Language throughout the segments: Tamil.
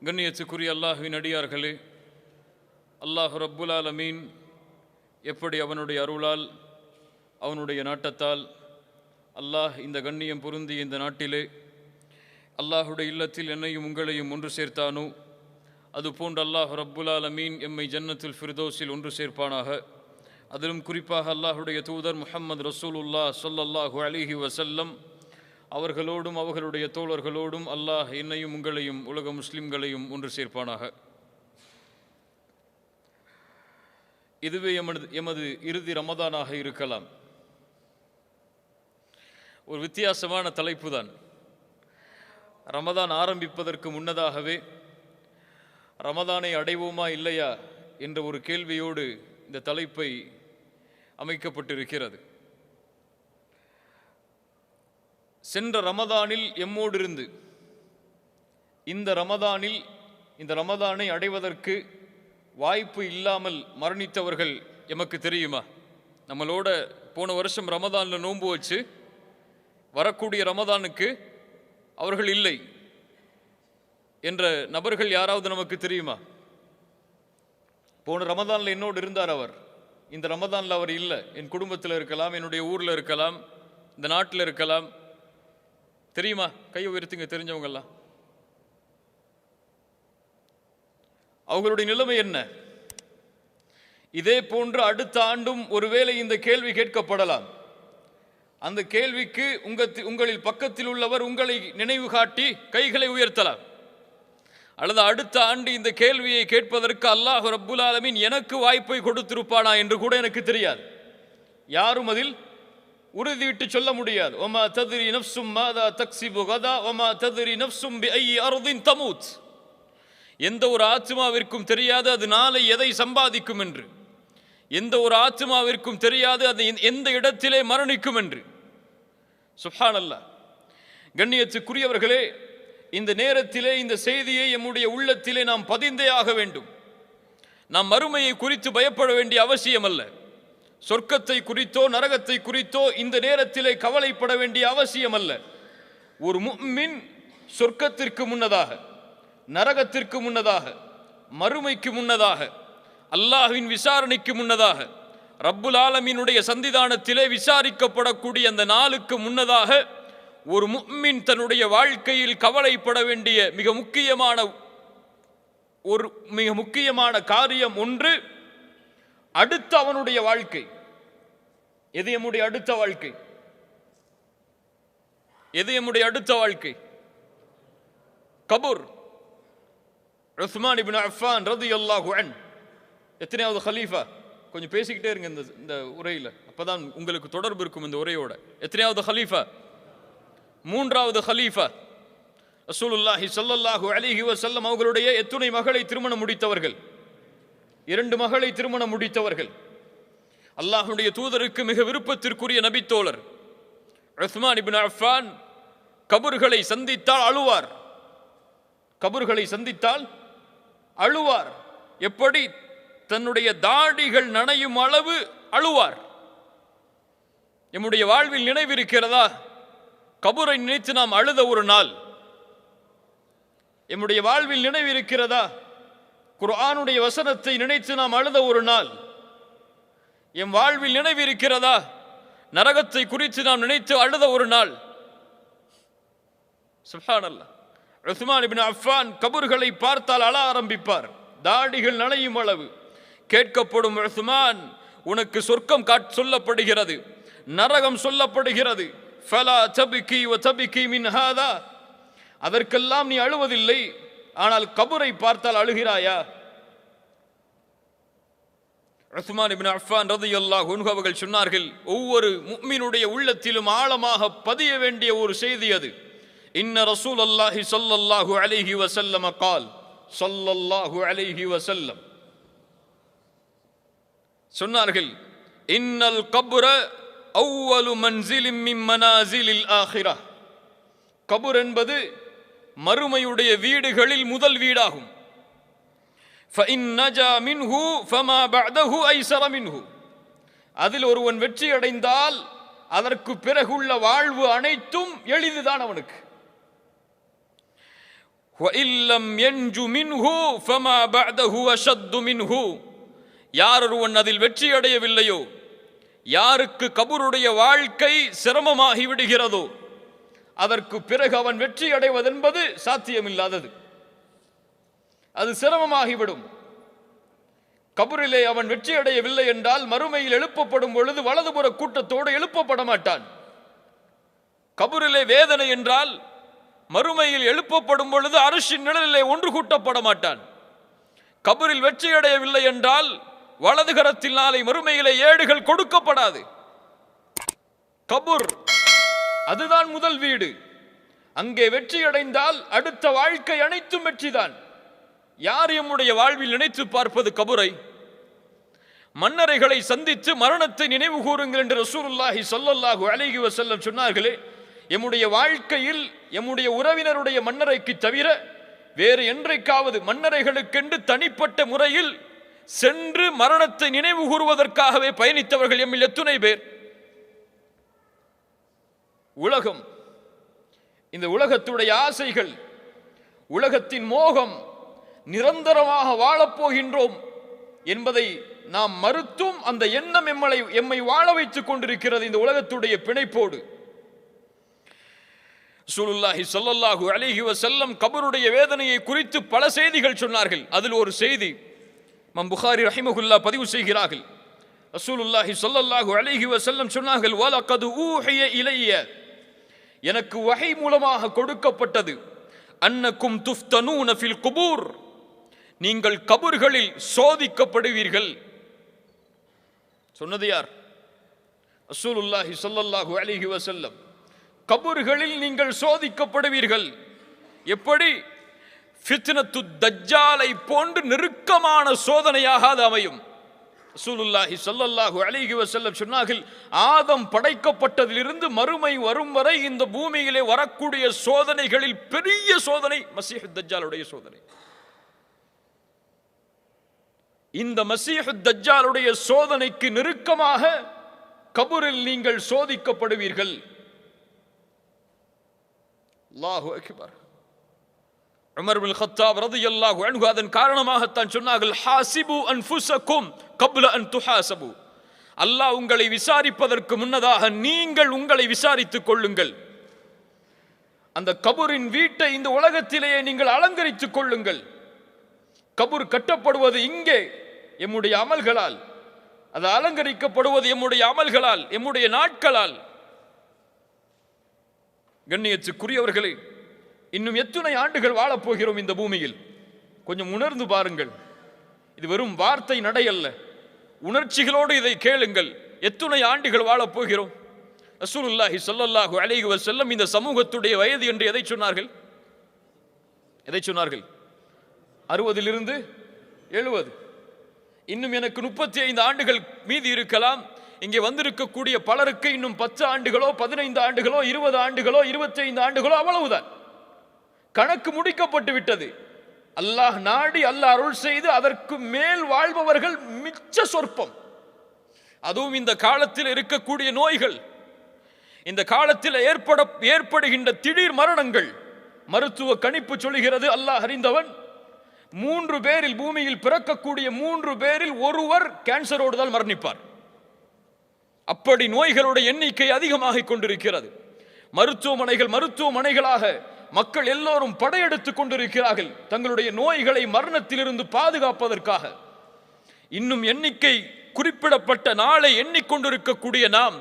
கண்ணியத்துக்குரிய அல்லாஹ்வின் அடியார்களே, அல்லாஹ் ரப்புல் ஆலமீன் எப்படி அவனுடைய அருளால் அவனுடைய நாட்டத்தால் அல்லாஹ் இந்த கண்ணியம் பொருந்திய இந்த நாட்டிலே அல்லாஹுடைய இல்லத்தில் என்னையும் உங்களையும் ஒன்று சேர்த்தானோ, அதுபோன்று அல்லாஹ் ரப்புல் ஆலமீன் எம்மை ஜன்னத்துல் ஃபிர்தௌஸில் ஒன்று சேர்ப்பானாக. அதிலும் குறிப்பாக அல்லாஹுடைய தூதர் முஹம்மது ரசூலுல்லாஹ் ஸல்லல்லாஹு அலைஹி வஸல்லம் அவர்களோடும் அவர்களுடைய தோழர்களோடும் அல்லாஹ் என்னையும் உங்களையும் உலக முஸ்லிம்களையும் ஒன்று சேர்ப்பானாக. இதுவே எமது இறுதி ரமதானாக இருக்கலாம். ஒரு வித்தியாசமான தலைப்பு தான். ரமதான் ஆரம்பிப்பதற்கு முன்னதாகவே ரமதானை அடைவோமா இல்லையா என்ற ஒரு கேள்வியோடு இந்த தலைப்பை அமைக்கப்பட்டிருக்கிறது. சென்ற ரமதானில் எம்மோடு இருந்து இந்த ரமதானை அடைவதற்கு வாய்ப்பு இல்லாமல் மரணித்தவர்கள் எமக்கு தெரியுமா? நம்மளோட போன வருஷம் ரமதானில் நோன்பு வச்சு வரக்கூடிய ரமதானுக்கு அவர்கள் இல்லை என்ற நபர்கள் யாராவது நமக்கு தெரியுமா? போன ரமதானில் என்னோடு இருந்தார் அவர், இந்த ரமதானில் அவர் இல்லை. என் குடும்பத்தில் இருக்கலாம், என்னுடைய ஊரில் இருக்கலாம், இந்த நாட்டில் இருக்கலாம். தெரியுமா? கையை உயர்த்துங்க தெரிஞ்சவங்கெல்லாம். அவங்களுடைய நிலைமை என்ன? இதே போன்று அடுத்த ஆண்டும் ஒருவேளை இந்த கேள்வி கேட்கப்படலாம். அந்த கேள்விக்கு உங்களில் பக்கத்தில் உள்ளவர் உங்களை நினைவு காட்டி கைகளை உயர்த்தலாம். அல்லது அடுத்த ஆண்டு இந்த கேள்வியை கேட்பதற்கு அல்லாஹ் ரப்புல் ஆலமீன் எனக்கு வாய்ப்பை கொடுத்திருப்பானா என்று கூட எனக்கு தெரியாது. யாரும் அதில் உறுதிவிட்டு சொல்ல முடியாது. வமா தத்ரி நஃப்சும் மாதா தக்ஸிபு கதா வமா தத்ரி நஃப்சும் பிஐயி அர்தின் தமூத். எந்த ஒரு ஆத்மாவிற்கும் தெரியாது அது நாளை எதை சம்பாதிக்கும் என்று. எந்த ஒரு ஆத்மாவிற்கும் தெரியாது அது எந்த இடத்திலே மரணிக்கும் என்று. சுப்ஹானல்லாஹ். கண்ணியத்துக்குரியவர்களே, இந்த நேரத்திலே இந்த செய்தியை எம்முடைய உள்ளத்திலே நாம் பதிந்தே ஆக வேண்டும். நாம் மறுமையை குறித்து பயப்பட வேண்டிய அவசியம் அல்ல. சொர்க்கத்தை குறித்தோ நரகத்தை குறித்தோ இந்த நேரத்திலே கவலைப்பட வேண்டிய அவசியம் அல்ல. ஒரு முஃமின் சொர்க்கத்திற்கு முன்னதாக, நரகத்திற்கு முன்னதாக, மறுமைக்கு முன்னதாக, அல்லாஹ்வின் விசாரணைக்கு முன்னதாக, ரப்புல் ஆலமீனுடைய சந்திதானத்திலே விசாரிக்கப்படக்கூடிய அந்த நாளுக்கு முன்னதாக ஒரு முஃமின் தன்னுடைய வாழ்க்கையில் கவலைப்பட வேண்டிய மிக முக்கியமான காரியம் ஒன்று, அடுத்த அவனுடைய வாழ்க்கை. எது நம்முடைய அடுத்த வாழ்க்கை? எது நம்முடைய அடுத்த வாழ்க்கை? கபூர். உஸ்மான் இப்னு அஃபான் ரலியல்லாஹு அன்ஹு எத்தனையாவது கலீஃபா? கொஞ்சம் பேசிக்கிட்டே இருங்க இந்த உரையில், அப்பதான் உங்களுக்கு தொடர்பு இருக்கும் இந்த உரையோட. எத்தனையாவது கலீஃபா? மூன்றாவது கலீஃபா. ரசூலுல்லாஹி ஸல்லல்லாஹு அலைஹி வஸல்லம் அவர்களுடைய எத்துணை மகளை திருமணம் முடித்தவர்கள்? 2 மகளை திருமணம் முடித்தவர்கள். அல்லாஹ்வுடைய தூதருக்கு மிக விருப்பத்திற்குரிய நபித்தோழர் உஸ்மான் இப்னு அஃபான் கபர்களை சந்தித்தால் அழுவார். கபர்களை சந்தித்தால் அழுவார். எப்படி? தன்னுடைய தாடிகள் நனையும் அளவு அழுவார். நம்முடைய வாழ்வில் நினைவிருக்கிறதா கபரை நினைத்து நாம் அழுத ஒரு நாள்? நம்முடைய வாழ்வில் நினைவிருக்கிறதா குர்ஆனுடைய வசனத்தை நினைத்து நாம் அழுத ஒரு நாள்? எம் வாழ்வில் நினைவிருக்கிறதா நரகத்தை குறித்து நாம் நினைத்து அழுத ஒரு நாள்? சுப்ஹானல்லாஹ். உஸ்மான் இப்னு அஃபான் கபர்களை பார்த்தால் அழ ஆரம்பிப்பார். தாடிகள் நனையும் அளவு. கேட்கப்படும், உஸ்மான் உனக்கு சொர்க்கம் சொல்லப்படுகிறது, நரகம் சொல்லப்படுகிறது. ஃபலா தப்கி வ தப்கி மின் ஹாதா. அதற்கெல்லாம் நீ அழுவதில்லை, ஆனால் கபரை பார்த்தால் அழுகிறாயா? உஸ்மான் இப்னு அஃபான் ரலியல்லாஹு அன்ஹு அவர்கள் சொன்னார்கள், ஒவ்வொரு முஃமினுடைய உள்ளத்திலும் ஆழமாக பதிய வேண்டிய ஒரு செய்தி அது. இன்ன ரசூலுல்லாஹி ஸல்லல்லாஹு அலைஹி வஸல்லம் قال ஸல்லல்லாஹு அலைஹி வஸல்லம் சொன்னார்கள், இன்னல் கப்ர அவ்வலு மன்சிலின் மின் மனாசிலில் ஆகிரஹ். கபர் என்பது மறுமையுடைய வீடுகளில் முதல் வீடாகும். ஃபஇன் நஜா மின்ஹு ஃபமா பஅதஹு ஐஸர மின்ஹு. அதில் ஒருவன் வெற்றி அடைந்தால் அதற்கு பிறகுள்ள வாழ்வு அனைத்தும் எளிதுதான் அவனுக்கு. وَإِلَّمْ يَنْجُ مِنْهُ فَمَا بَعْدَهُ أَشَدُّ مِنْهُ. யார் ஒருவன் அதில் வெற்றி அடையவில்லையோ, யாருக்கு கபருடைய வாழ்க்கை சிரமமாகி விடுகிறதோ, அதற்கு பிறகு அவன் வெற்றி அடைவதென்பது சாத்தியமில்லாதது. அது சிரமமாகிவிடும். கபரிலே அவன் வெற்றி அடையவில்லை என்றால் மறுமையில் எழுப்பப்படும் பொழுது வலதுபுற கூட்டத்தோடு எழுப்பப்பட மாட்டான். கபரிலே வேதனை என்றால் மறுமையில் எழுப்பப்படும் பொழுது அரிசின் நிழலிலே ஒன்று கூட்டப்பட மாட்டான். கபரில் வெற்றி அடையவில்லை என்றால் வலது கரத்தில் நாளை மறுமையிலே ஏடுகள் கொடுக்கப்படாது. கபுர் அதுதான் முதல் வீடு. அங்கே வெற்றி அடைந்தால் அடுத்த வாழ்க்கை அனைத்தும் வெற்றிதான். யார் எம்முடைய வாழ்வில் நினைத்து பார்ப்பது கபுரை? மன்னரைகளை சந்தித்து மரணத்தை நினைவு கூறுங்கள் என்று ரசூலுல்லாஹி ஸல்லல்லாஹு அலைஹி வஸல்லம் சொன்னார்களே, எம்முடைய வாழ்க்கையில் எம்முடைய உறவினருடைய மன்னரைக்கு தவிர வேறு என்றைக்காவது மன்னரைகளுக்கென்று தனிப்பட்ட முறையில் சென்று மரணத்தை நினைவு கூறுவதற்காகவே பயணித்தவர்கள் எம்மில் எத்துணை பேர்? உலகம், இந்த உலகத்துடைய ஆசைகள், உலகத்தின் மோகம், நிரந்தரமாக வாழப்போகின்றோம் என்பதை நாம் மறுத்தும் அந்த எண்ணம் எம்மை வாழ வைத்துக் கொண்டிருக்கிறது இந்த உலகத்துடைய பிணைப்போடு. ரசூலுல்லாஹி ஸல்லல்லாஹு அலைஹி வஸல்லம் கபருடைய வேதனையை குறித்து பல செய்திகள் சொன்னார்கள். அதில் ஒரு செய்தி இமாம் புகாரி ரஹிமஹுல்லாஹ் பதிவு செய்கிறார்கள். ரசூலுல்லாஹி ஸல்லல்லாஹு அலைஹி வஸல்லம் சொன்னார்கள், வலகது ஊஹிய இலைய, எனக்கு வஹி மூலமாக கொடுக்கப்பட்டது, அன்னக்கும் துஃப்தனூன ஃபில் குபூர், நீங்கள் கபர்களில் சோதிக்கப்படுவீர்கள். சொன்னது யார்? ரசூலுல்லாஹி ஸல்லல்லாஹு அலைஹி வஸல்லம். கபர்களில் நீங்கள் சோதிக்கப்படுவீர்கள். எப்படி? ஃபித்னத்து தஜ்ஜாலை போன்று நெருக்கமான சோதனையாக அது அமையும். ரசூலுல்லாஹி ஸல்லல்லாஹு அலைஹி வஸல்லம் சொன்னார்கள், ஆதம் படைக்கப்பட்டதிலிருந்து மறுமை வரும் வரை இந்த பூமியிலே வரக்கூடிய சோதனைகளில் பெரிய சோதனை மஸீஹு தஜ்ஜாலுடைய சோதனை. இந்த மஸீஹு தஜ்ஜாலுடைய சோதனைக்கு நெருக்கமாக கபரில் நீங்கள் சோதிக்கப்படுவீர்கள். அல்லாஹு அக்பர். உமர் பின் கத்தாப் ரலியல்லாஹு அன்ஹு அதன் காரணமாகத்தான் சொன்னார்கள், ஹாசிபு அன்ஃபுஸக்கும் கப்ல அன் துஹாசபு, அல்லாஹ் உங்களை விசாரிப்பதற்கு முன்னதாக நீங்கள் உங்களை விசாரித்துக் கொள்ளுங்கள். அந்த கபரின் வீட்டை இந்த உலகத்திலேயே நீங்கள் அலங்கரித்துக் கொள்ளுங்கள். கபர் கட்டப்படுவது இங்கே எம்முடைய அமல்களால், அது அலங்கரிக்கப்படுவது எம்முடைய அமல்களால், எம்முடைய நாட்களால். கண்ணியத்துக்குரியவர்களே, இன்னும் எத்தனை ஆண்டுகள் வாழப்போகிறோம் இந்த பூமியில்? கொஞ்சம் உணர்ந்து பாருங்கள். இது வெறும் வார்த்தை நடையல்ல, உணர்ச்சிகளோடு இதை கேளுங்கள். எத்தனை ஆண்டுகள் வாழப்போகிறோம்? ரசூலுல்லாஹி ஸல்லல்லாஹு அலைஹி வஸல்லம் இந்த சமூகத்துடைய வயது என்று எதை சொன்னார்கள்? எதை சொன்னார்கள்? 60 70. இன்னும் எனக்கு 35 ஆண்டுகள் மீதி இருக்கலாம். இங்கே வந்திருக்கக்கூடிய பலருக்கு இன்னும் 10 ஆண்டுகளோ 15 ஆண்டுகளோ 20 ஆண்டுகளோ 25 ஆண்டுகளோ அவ்வளவுதான். கணக்கு முடிக்கப்பட்டு விட்டது. அல்லாஹ் நாடி, அல்லாஹ் அருள் செய்து அதற்கு மேல் வாழ்பவர்கள் மிச்ச சொற்பம். அதுவும் இந்த காலத்தில் இருக்கக்கூடிய நோய்கள், இந்த காலத்தில் ஏற்படுகின்ற திடீர் மரணங்கள், மருத்துவ கணிப்பு சொல்கிறது, அல்லாஹ் அறிந்தவன், 3 பேரில் பூமியில் பிறக்கக்கூடிய 3 பேரில் ஒருவர் கேன்சரோடு தான் மரணிப்பார். அப்படி நோய்களுடைய எண்ணிக்கை அதிகமாகிக் கொண்டிருக்கிறது. மருத்துவமனைகளாக மக்கள் எல்லோரும் படையெடுத்துக் கொண்டிருக்கிறார்கள் தங்களுடைய நோய்களை மரணத்திலிருந்து பாதுகாப்பதற்காக. இன்னும் எண்ணிக்கை குறிப்பிடப்பட்ட நாளை எண்ணிக்கொண்டிருக்கக்கூடிய நாம்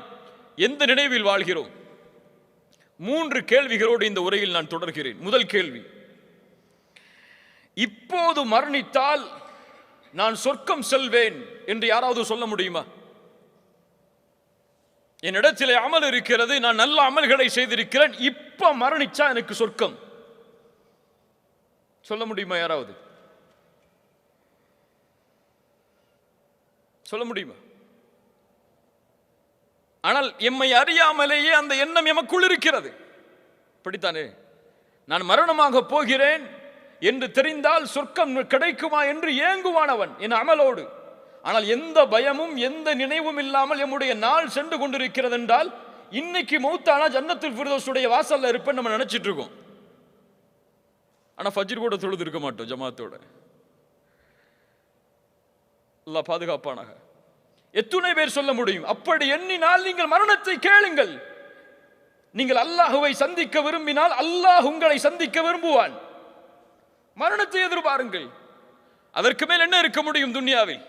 எந்த நினைவில் வாழ்கிறோம்? 3 கேள்விகளோடு இந்த உரையில் நான் தொடர்கிறேன். முதல் கேள்வி, இப்போது மரணித்தால் நான் சொர்க்கம் செல்வேன் என்று யாராவது சொல்ல முடியுமா? என்னிடத்திலே அமல் இருக்கிறது, நான் நல்ல அமல்களை செய்திருக்கிறேன், இப்ப மரணிச்சா எனக்கு சொர்க்கம் சொல்ல முடியுமா? யாராவது சொல்ல முடியுமா? ஆனால் எம்மை அறியாமலேயே அந்த எண்ணம் எமக்குள் இருக்கிறது. படித்தானே, நான் மரணமாக போகிறேன் என்று தெரிந்தால் சொர்க்கம் கிடைக்குமா என்று ஏங்குவானவன் என் அமலோடு. ஆனால் எந்த பயமும் எந்த நினைவும் இல்லாமல் எம்முடைய நாள் சென்று கொண்டிருக்கிறது என்றால், இன்னைக்கு மௌத்தானா ஜன்னத்துல் ஃபிர்தௌஸுடைய வாசல்ல இருப்பேன் நம்ம நினைச்சிட்டு இருக்கோம். ஆனால் ஃபஜ்ர் கூட தொழுது இருக்க மாட்டோம் ஜமாத்தோட. அல்லாஹ் பாதுகாப்பானாக. எத்துணை பேர் சொல்ல முடியும்? அப்படி எண்ணினால் நீங்கள் மரணத்தை கேளுங்கள். நீங்கள் அல்லாஹுவை சந்திக்க விரும்பினால் அல்லாஹ் உங்களை சந்திக்க விரும்புவான். மரணத்தை எதிர்பாருங்கள். அதற்கு மேல் என்ன இருக்க முடியும் துன்யாவில்?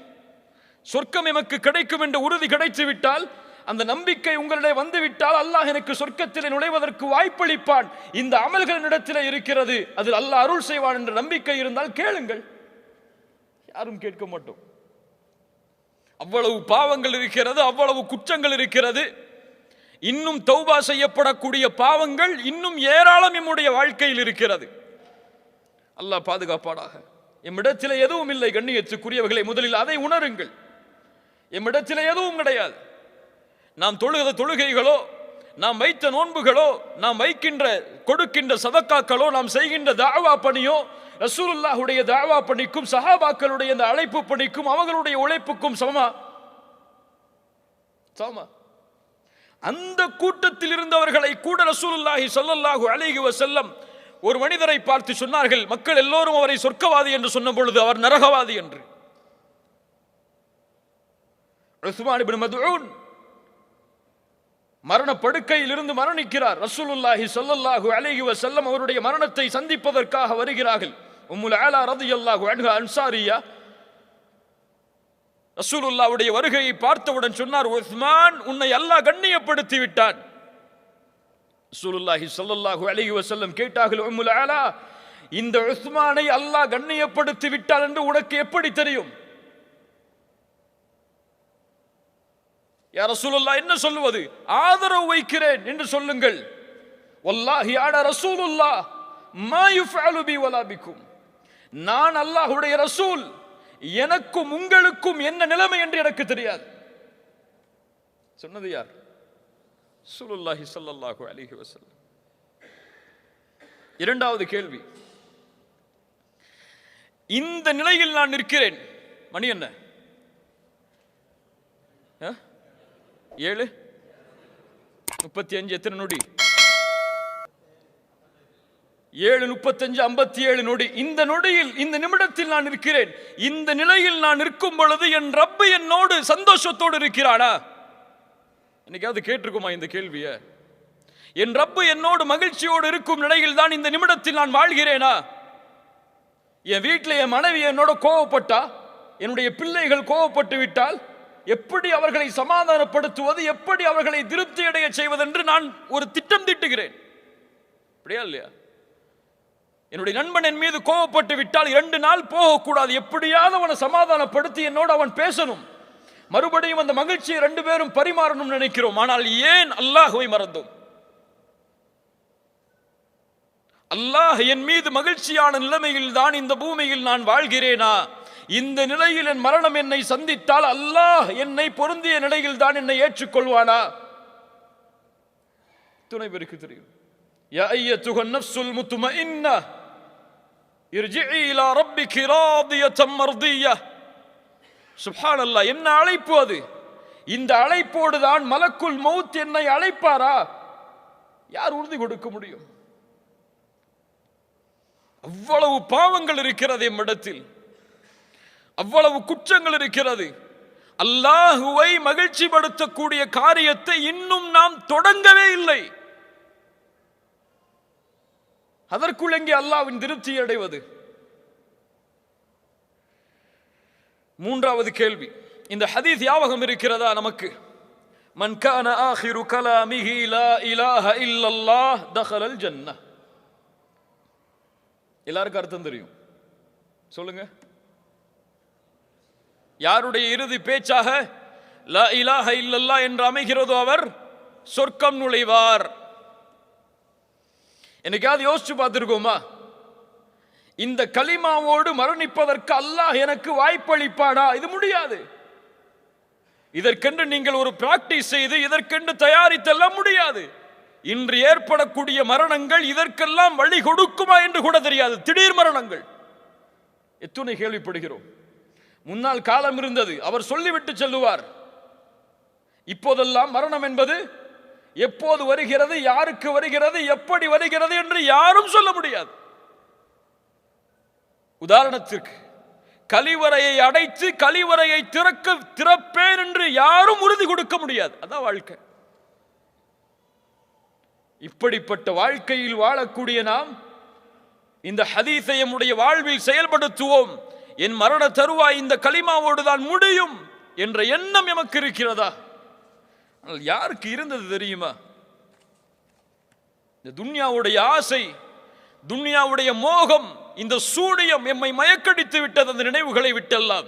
சொர்க்கம் எமக்கு கிடைக்கும் என்ற உறுதி கிடைத்து விட்டால், அந்த நம்பிக்கை உங்களிடையே வந்துவிட்டால், அல்லாஹ் எனக்கு சொர்க்கத்தில் நுழைவதற்கு வாய்ப்பளிப்பான், இந்த அமல்களிடத்தில் இருக்கிறது, அதில் அல்லாஹ் அருள் செய்வான் என்ற நம்பிக்கை இருந்தால் கேளுங்கள். யாரும் கேட்க மாட்டோம். அவ்வளவு பாவங்கள் இருக்கிறது, அவ்வளவு குற்றங்கள் இருக்கிறது. இன்னும் தௌபா செய்யப்படக்கூடிய பாவங்கள் இன்னும் ஏராளம் நம்முடைய வாழ்க்கையில் இருக்கிறது. அல்லாஹ் பாதுகாப்பானாக. எம்மிடத்தில் எதுவும் இல்லை கண்ணியத்துக்குரியவர்களை, முதலில் அதை உணருங்கள். எம்மிடத்தில் எதுவும் கிடையாது. நாம் தொழுகிற தொழுகைகளோ, நாம் வைத்த நோன்புகளோ, நாம் வைக்கின்ற கொடுக்கின்ற சதக்காக்களோ, நாம் செய்கின்ற தாவா பணியோ ரசூலுல்லாஹுடைய தாவா பணிக்கும் சஹாபாக்களுடைய இந்த அழைப்பு பணிக்கும் அவர்களுடைய உழைப்புக்கும் சமமா? அந்த கூட்டத்தில் இருந்தவர்களை கூட ரசூலுல்லாஹி ஸல்லல்லாஹு அலைஹி வஸல்லம் ஒரு மனிதரை பார்த்து சொன்னார்கள், மக்கள் எல்லோரும் அவரை சொர்க்கவாதி என்று சொன்ன பொழுது அவர் நரகவாதி என்று. உஸ்மான் இப்னு மத்ஊன் மரண படுக்கையில் இருந்து மரணிக்கிறார். ரசூலுல்லாஹி ஸல்லல்லாஹு அலைஹி வஸல்லம் அவருடைய மரணத்தை சந்திப்பதற்காக வருகிறார்கள். உம்முல் ஆலா ரலியல்லாஹு அன்ஹா அன்சாரியா ரசூலுல்லாஹ்வுடைய வருகையை பார்த்தவுடன் சொன்னார், உஸ்மான், உன்னை அல்லாஹ் கண்ணியப்படுத்தி விட்டான். ரசூலுல்லாஹி ஸல்லல்லாஹு அலைஹி வஸல்லம் கேட்டார்கள், உம்முல் ஆலா, இந்த உஸ்மானை அல்லாஹ் கண்ணியப்படுத்தி விட்டான் என்று உனக்கு எப்படி தெரியும்? யா ரசூலுல்லாஹ், என்ன சொல்லுவது? ஆதரவு வைக்கிறேன் என்று சொல்லுங்கள். வல்லாஹி அன ரசூலுல்லாஹ் மா யுஃஅலு பி வலா பிக்கும். நான் அல்லாஹ்வுடைய ரசூல், எனக்கும் உங்களுக்கும் என்ன நிலைமை என்று எனக்கு தெரியாது. சொன்னது யார்? ரசூலுல்லாஹி ஸல்லல்லாஹு அலைஹி வஸல்லம். இரண்டாவது கேள்வி, இந்த நிலையில் நான் நிற்கிறேன். மணி என்ன? 7:35. எத்தனை நொடி? 7:35, 57 நொடி. இந்த நொடியில், இந்த நிமிடத்தில் நான் இருக்கிறேன். இந்த நிலையில் நான் நிற்கும் பொழுது என் ரப்பு என்னோடு சந்தோஷத்தோடு இருக்கிறானா? என்னைக்காவது கேட்டிருக்குமா இந்த கேள்விய? என் ரப்பு என்னோடு மகிழ்ச்சியோடு இருக்கும் நிலையில் தான் இந்த நிமிடத்தில் நான் வாழ்கிறேனா? என் வீட்டில் என் மனைவி என்னோட கோவப்பட்டா, என்னுடைய பிள்ளைகள் கோவப்பட்டு விட்டால் எப்படி அவர்களை சமாதானப்படுத்துவது, எப்படி அவர்களை திருப்தி அடைய செய்வதென்று நான் ஒரு திட்டம் தீட்டுகிறேன். அப்படியா இல்லையா? என்னுடைய நண்பன் என் மீது கோவப்பட்டு விட்டால் 2 நாள் போகக்கூடாது, எப்படியாவது அவனை சமாதானப்படுத்தி என்னோடு அவன் பேசணும், மறுபடியும் அந்த மகிழ்ச்சியை 2 பேரும் பரிமாறணும் நினைக்கிறோம். ஆனால் ஏன் அல்லாஹ்வை மறந்தோம்? அல்லாஹ் என் மீது மகிழ்ச்சியான நிலைமையில் தான் இந்த பூமியில் நான் வாழ்கிறேனா? இந்த நிலையில் என் மரணம் என்னை சந்தித்தால் அல்லாஹ் என்னை பொருந்திய நிலையில் தான் என்னை ஏற்றுக்கொள்வானா? துணை பேருக்கு தெரியும். யா அய்யத்துஹன் நஃப்ஸுல் முத்மஇன்னா இர்ஜிஇ இலா ரப்பிகி ராதியத்தம் மர்திய்யா. சுப்ஹானல்லாஹ், என்ன அழைப்பு அது! இந்த அழைப்போடு தான் மலக்குல் மௌத் என்னை அழைப்பாரா? யார் உறுதி கொடுக்க முடியும்? அவ்வளவு பாவங்கள் இருக்கிறது எம்மிடத்தில், அவ்வளவு குற்றங்கள் இருக்கிறது. அல்லாஹுவை மகிழ்ச்சிப்படுத்தக்கூடிய காரியத்தை இன்னும் நாம் தொடங்கவே இல்லை. அதற்குள் எங்கே அல்லாஹ்வின் திருப்தி அடைவது? மூன்றாவது கேள்வி, இந்த ஹதீஸ் ஞாபகம் இருக்கிறதா நமக்கு? மன் கான ஆகிரு கலாமிஹி லா இலாஹ இல்லல்லாஹ் தഖலல் ஜன்னah. எல்லாருக்கும் அர்த்தம் தெரியும், சொல்லுங்க. யாருடைய இறுதி பேச்சாக லா இலாஹ இல்லல்லாஹ் என்று அமைகிறதோ அவர் சொர்க்கம் நுழைவார். என்னைக்காவது யோசிச்சு பார்த்திருக்கோமா? இந்த கலிமாவோடு மரணிப்பதற்கு அல்லாஹ் எனக்கு வாய்ப்பளிப்பானா? இது முடியாது. இதற்கென்று நீங்கள் ஒரு பிராக்டிஸ் செய்து இதற்கென்று தயாரித்தெல்லாம் முடியாது. இன்று ஏற்படக்கூடிய மரணங்கள் இதற்கெல்லாம் வழி கொடுக்குமா என்று கூட தெரியாது. திடீர் மரணங்கள் எத்துணை கேள்விப்படுகிறோம். முன்னால் காலம் இருந்தது, அவர் சொல்லிவிட்டு செல்லுவார். இப்போதெல்லாம் மரணம் என்பது எப்போது வருகிறது, யாருக்கு வருகிறது, எப்படி வருகிறது என்று யாரும் சொல்ல முடியாது. உதாரணத்திற்கு கழிவறையை அடைத்து கழிவறையை திறப்பேன் என்று யாரும் உறுதி கொடுக்க முடியாது. அதான் வாழ்க்கை. இப்படிப்பட்ட வாழ்க்கையில் வாழக்கூடிய நாம் இந்த ஹதீஸை நம்முடைய வாழ்வில் செயல்படுத்துவோம். என் மரண தருவாய் இந்த கலிமாவோடு தான் முடியும் என்ற எண்ணம் எமக்கு இருக்கிறதா? ஆனால் யாருக்கு இருந்தது தெரியுமா? இந்த துன்யாவுடைய ஆசை, துன்யாவுடைய மோகம், இந்த சூனியம் எம்மை மயக்கடித்து விட்டது. அந்த நினைவுகளை விட்டெல்லாம்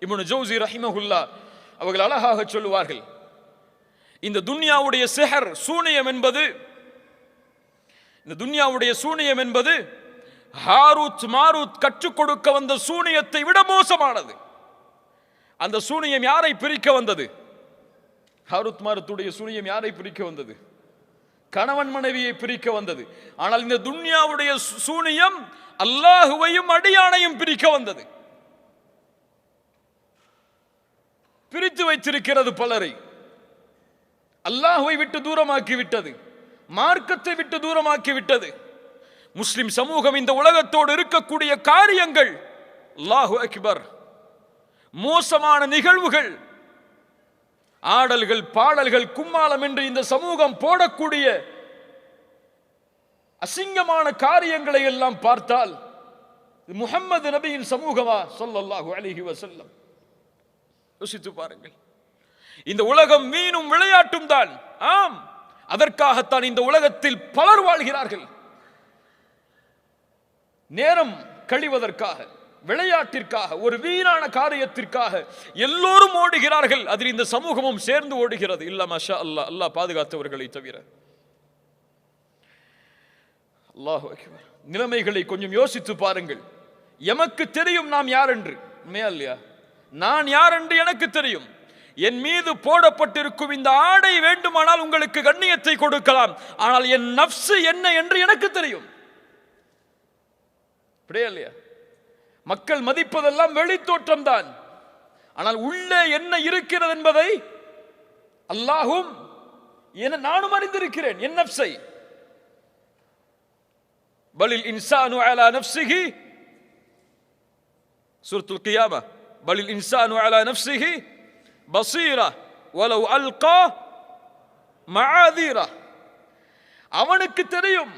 இப்னு ஜௌசி ரஹிமஹுல்லா அவர்கள் அழகாக சொல்லுவார்கள், இந்த துன்யாவுடைய சிஹர் சூனியம் என்பது, இந்த துன்யாவுடைய சூனியம் என்பது ஹாரூத் மாரூத் கற்றுக் கொடுக்க வந்த சூனியத்தை விட மோசமானது. அந்த சூனியம் யாரை பிரிக்க வந்தது? ஹாரூத் மாரூத்துடைய சூனியம் யாரை பிரிக்க வந்தது? கணவன் மனைவியை பிரிக்க வந்தது. ஆனால் இந்த துன்யாவுடைய சூனியம் அல்லாஹுவையும் அடியானையும் பிரிக்க வந்தது. பிரித்து வைத்திருக்கிறது பலரை. அல்லாஹுவை விட்டு தூரமாக்கி விட்டது, மார்க்கத்தை விட்டு தூரமாக்கி விட்டது. முஸ்லிம் சமூகம் இந்த உலகத்தோடு இருக்கக்கூடிய காரியங்கள், அல்லாஹு அக்பர், மோசமான நிகழ்வுகள், ஆடல்கள், பாடல்கள், கும்மாளம் என்று இந்த சமூகம் போடக்கூடிய அசிங்கமான காரியங்களை எல்லாம் பார்த்தால் முஹம்மது நபியின் சமூகமா ஸல்லல்லாஹு அலைஹி வஸல்லம்? யோசித்து பாருங்கள். இந்த உலகம் வீணும் விளையாட்டும் தான். ஆம், அதற்காகத்தான் இந்த உலகத்தில் பலர் வாழ்கிறார்கள். நேரம் கழிவதற்காக, விளையாட்டிற்காக, ஒரு வீணான காரியத்திற்காக எல்லோரும் ஓடுகிறார்கள். அதில் இந்த சமூகமும் சேர்ந்து ஓடுகிறது. இல்ல மாஷா அல்லாஹ், அல்லாஹ் பாதுகாத்தவர்களை தவிர. அல்லாஹு அக்பர். நிலைமைகளை கொஞ்சம் யோசித்து பாருங்கள். எமக்கு தெரியும் நாம் யார் என்று. உண்மையா இல்லையா? நான் யார் என்று எனக்கு தெரியும். என் மீது போடப்பட்டிருக்கும் இந்த ஆடை வேண்டுமானால் உங்களுக்கு கண்ணியத்தை கொடுக்கலாம், ஆனால் என் நஃப்ஸ் என்ன என்று எனக்கு தெரியும். அப்படியே இல்லையா? மக்கள் மதிப்பதெல்லாம் வெளித்தோற்றம் தான், ஆனால் உள்ளே என்ன இருக்கிறது என்பதை அல்லாஹும் நானும் அறிந்திருக்கிறேன். என் நஃப்ஸை. பலில் இன்சானு அலா நஃப்ஸிஹி, சூரத்துல் கியாமா, பலில் இன்சானு அலா நஃப்ஸிஹி பஸீரா வலவ் அல்கா மஆதீரா. அவனுக்கு தெரியும்.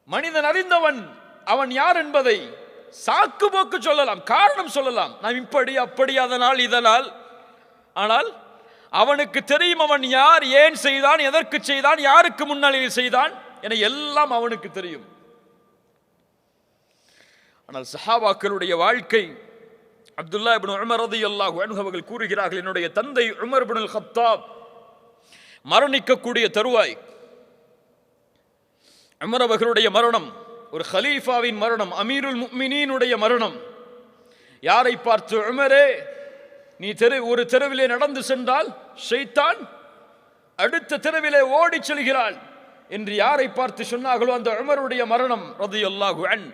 மனிதன் அறிந்தவன் அவன் யார் என்பதை சாக்கு போக்கு சொல்லலாம், காரணம் சொல்லலாம், நாம் இப்படி அப்படி அதனால் இதனால். ஆனால் அவனுக்கு தெரியும் அவன் யார், ஏன் செய்தான், எதற்கு செய்தான், யாருக்கு முன்னிலையில் செய்தான் என எல்லாம் அவனுக்கு தெரியும். ஆனால் சஹாபாக்களுடைய வாழ்க்கை, அப்துல்லா இப்னு உமர் ரலியல்லாஹு அன்ஹு அவர்கள் கூறுகிறார்கள், என்னுடைய தந்தை உமர் இப்னுல் கத்தாப் மரணிக்கக்கூடிய தருவாய், உமர் அவர்களுடைய மரணம், ஒரு ஹலீஃபாவின் மரணம், அமீருல் முஃமினீனுடைய மரணம். யாரை பார்த்து? உமரே, நீ ஒரு தெருவிலே நடந்து சென்றால் ஷைத்தான் அடுத்த தெருவிலே ஓடி செல்கிறாள் என்று யாரை பார்த்து சொன்னார்களோ அந்த உமருடைய மரணம் ரலியல்லாஹு அன்ஹு.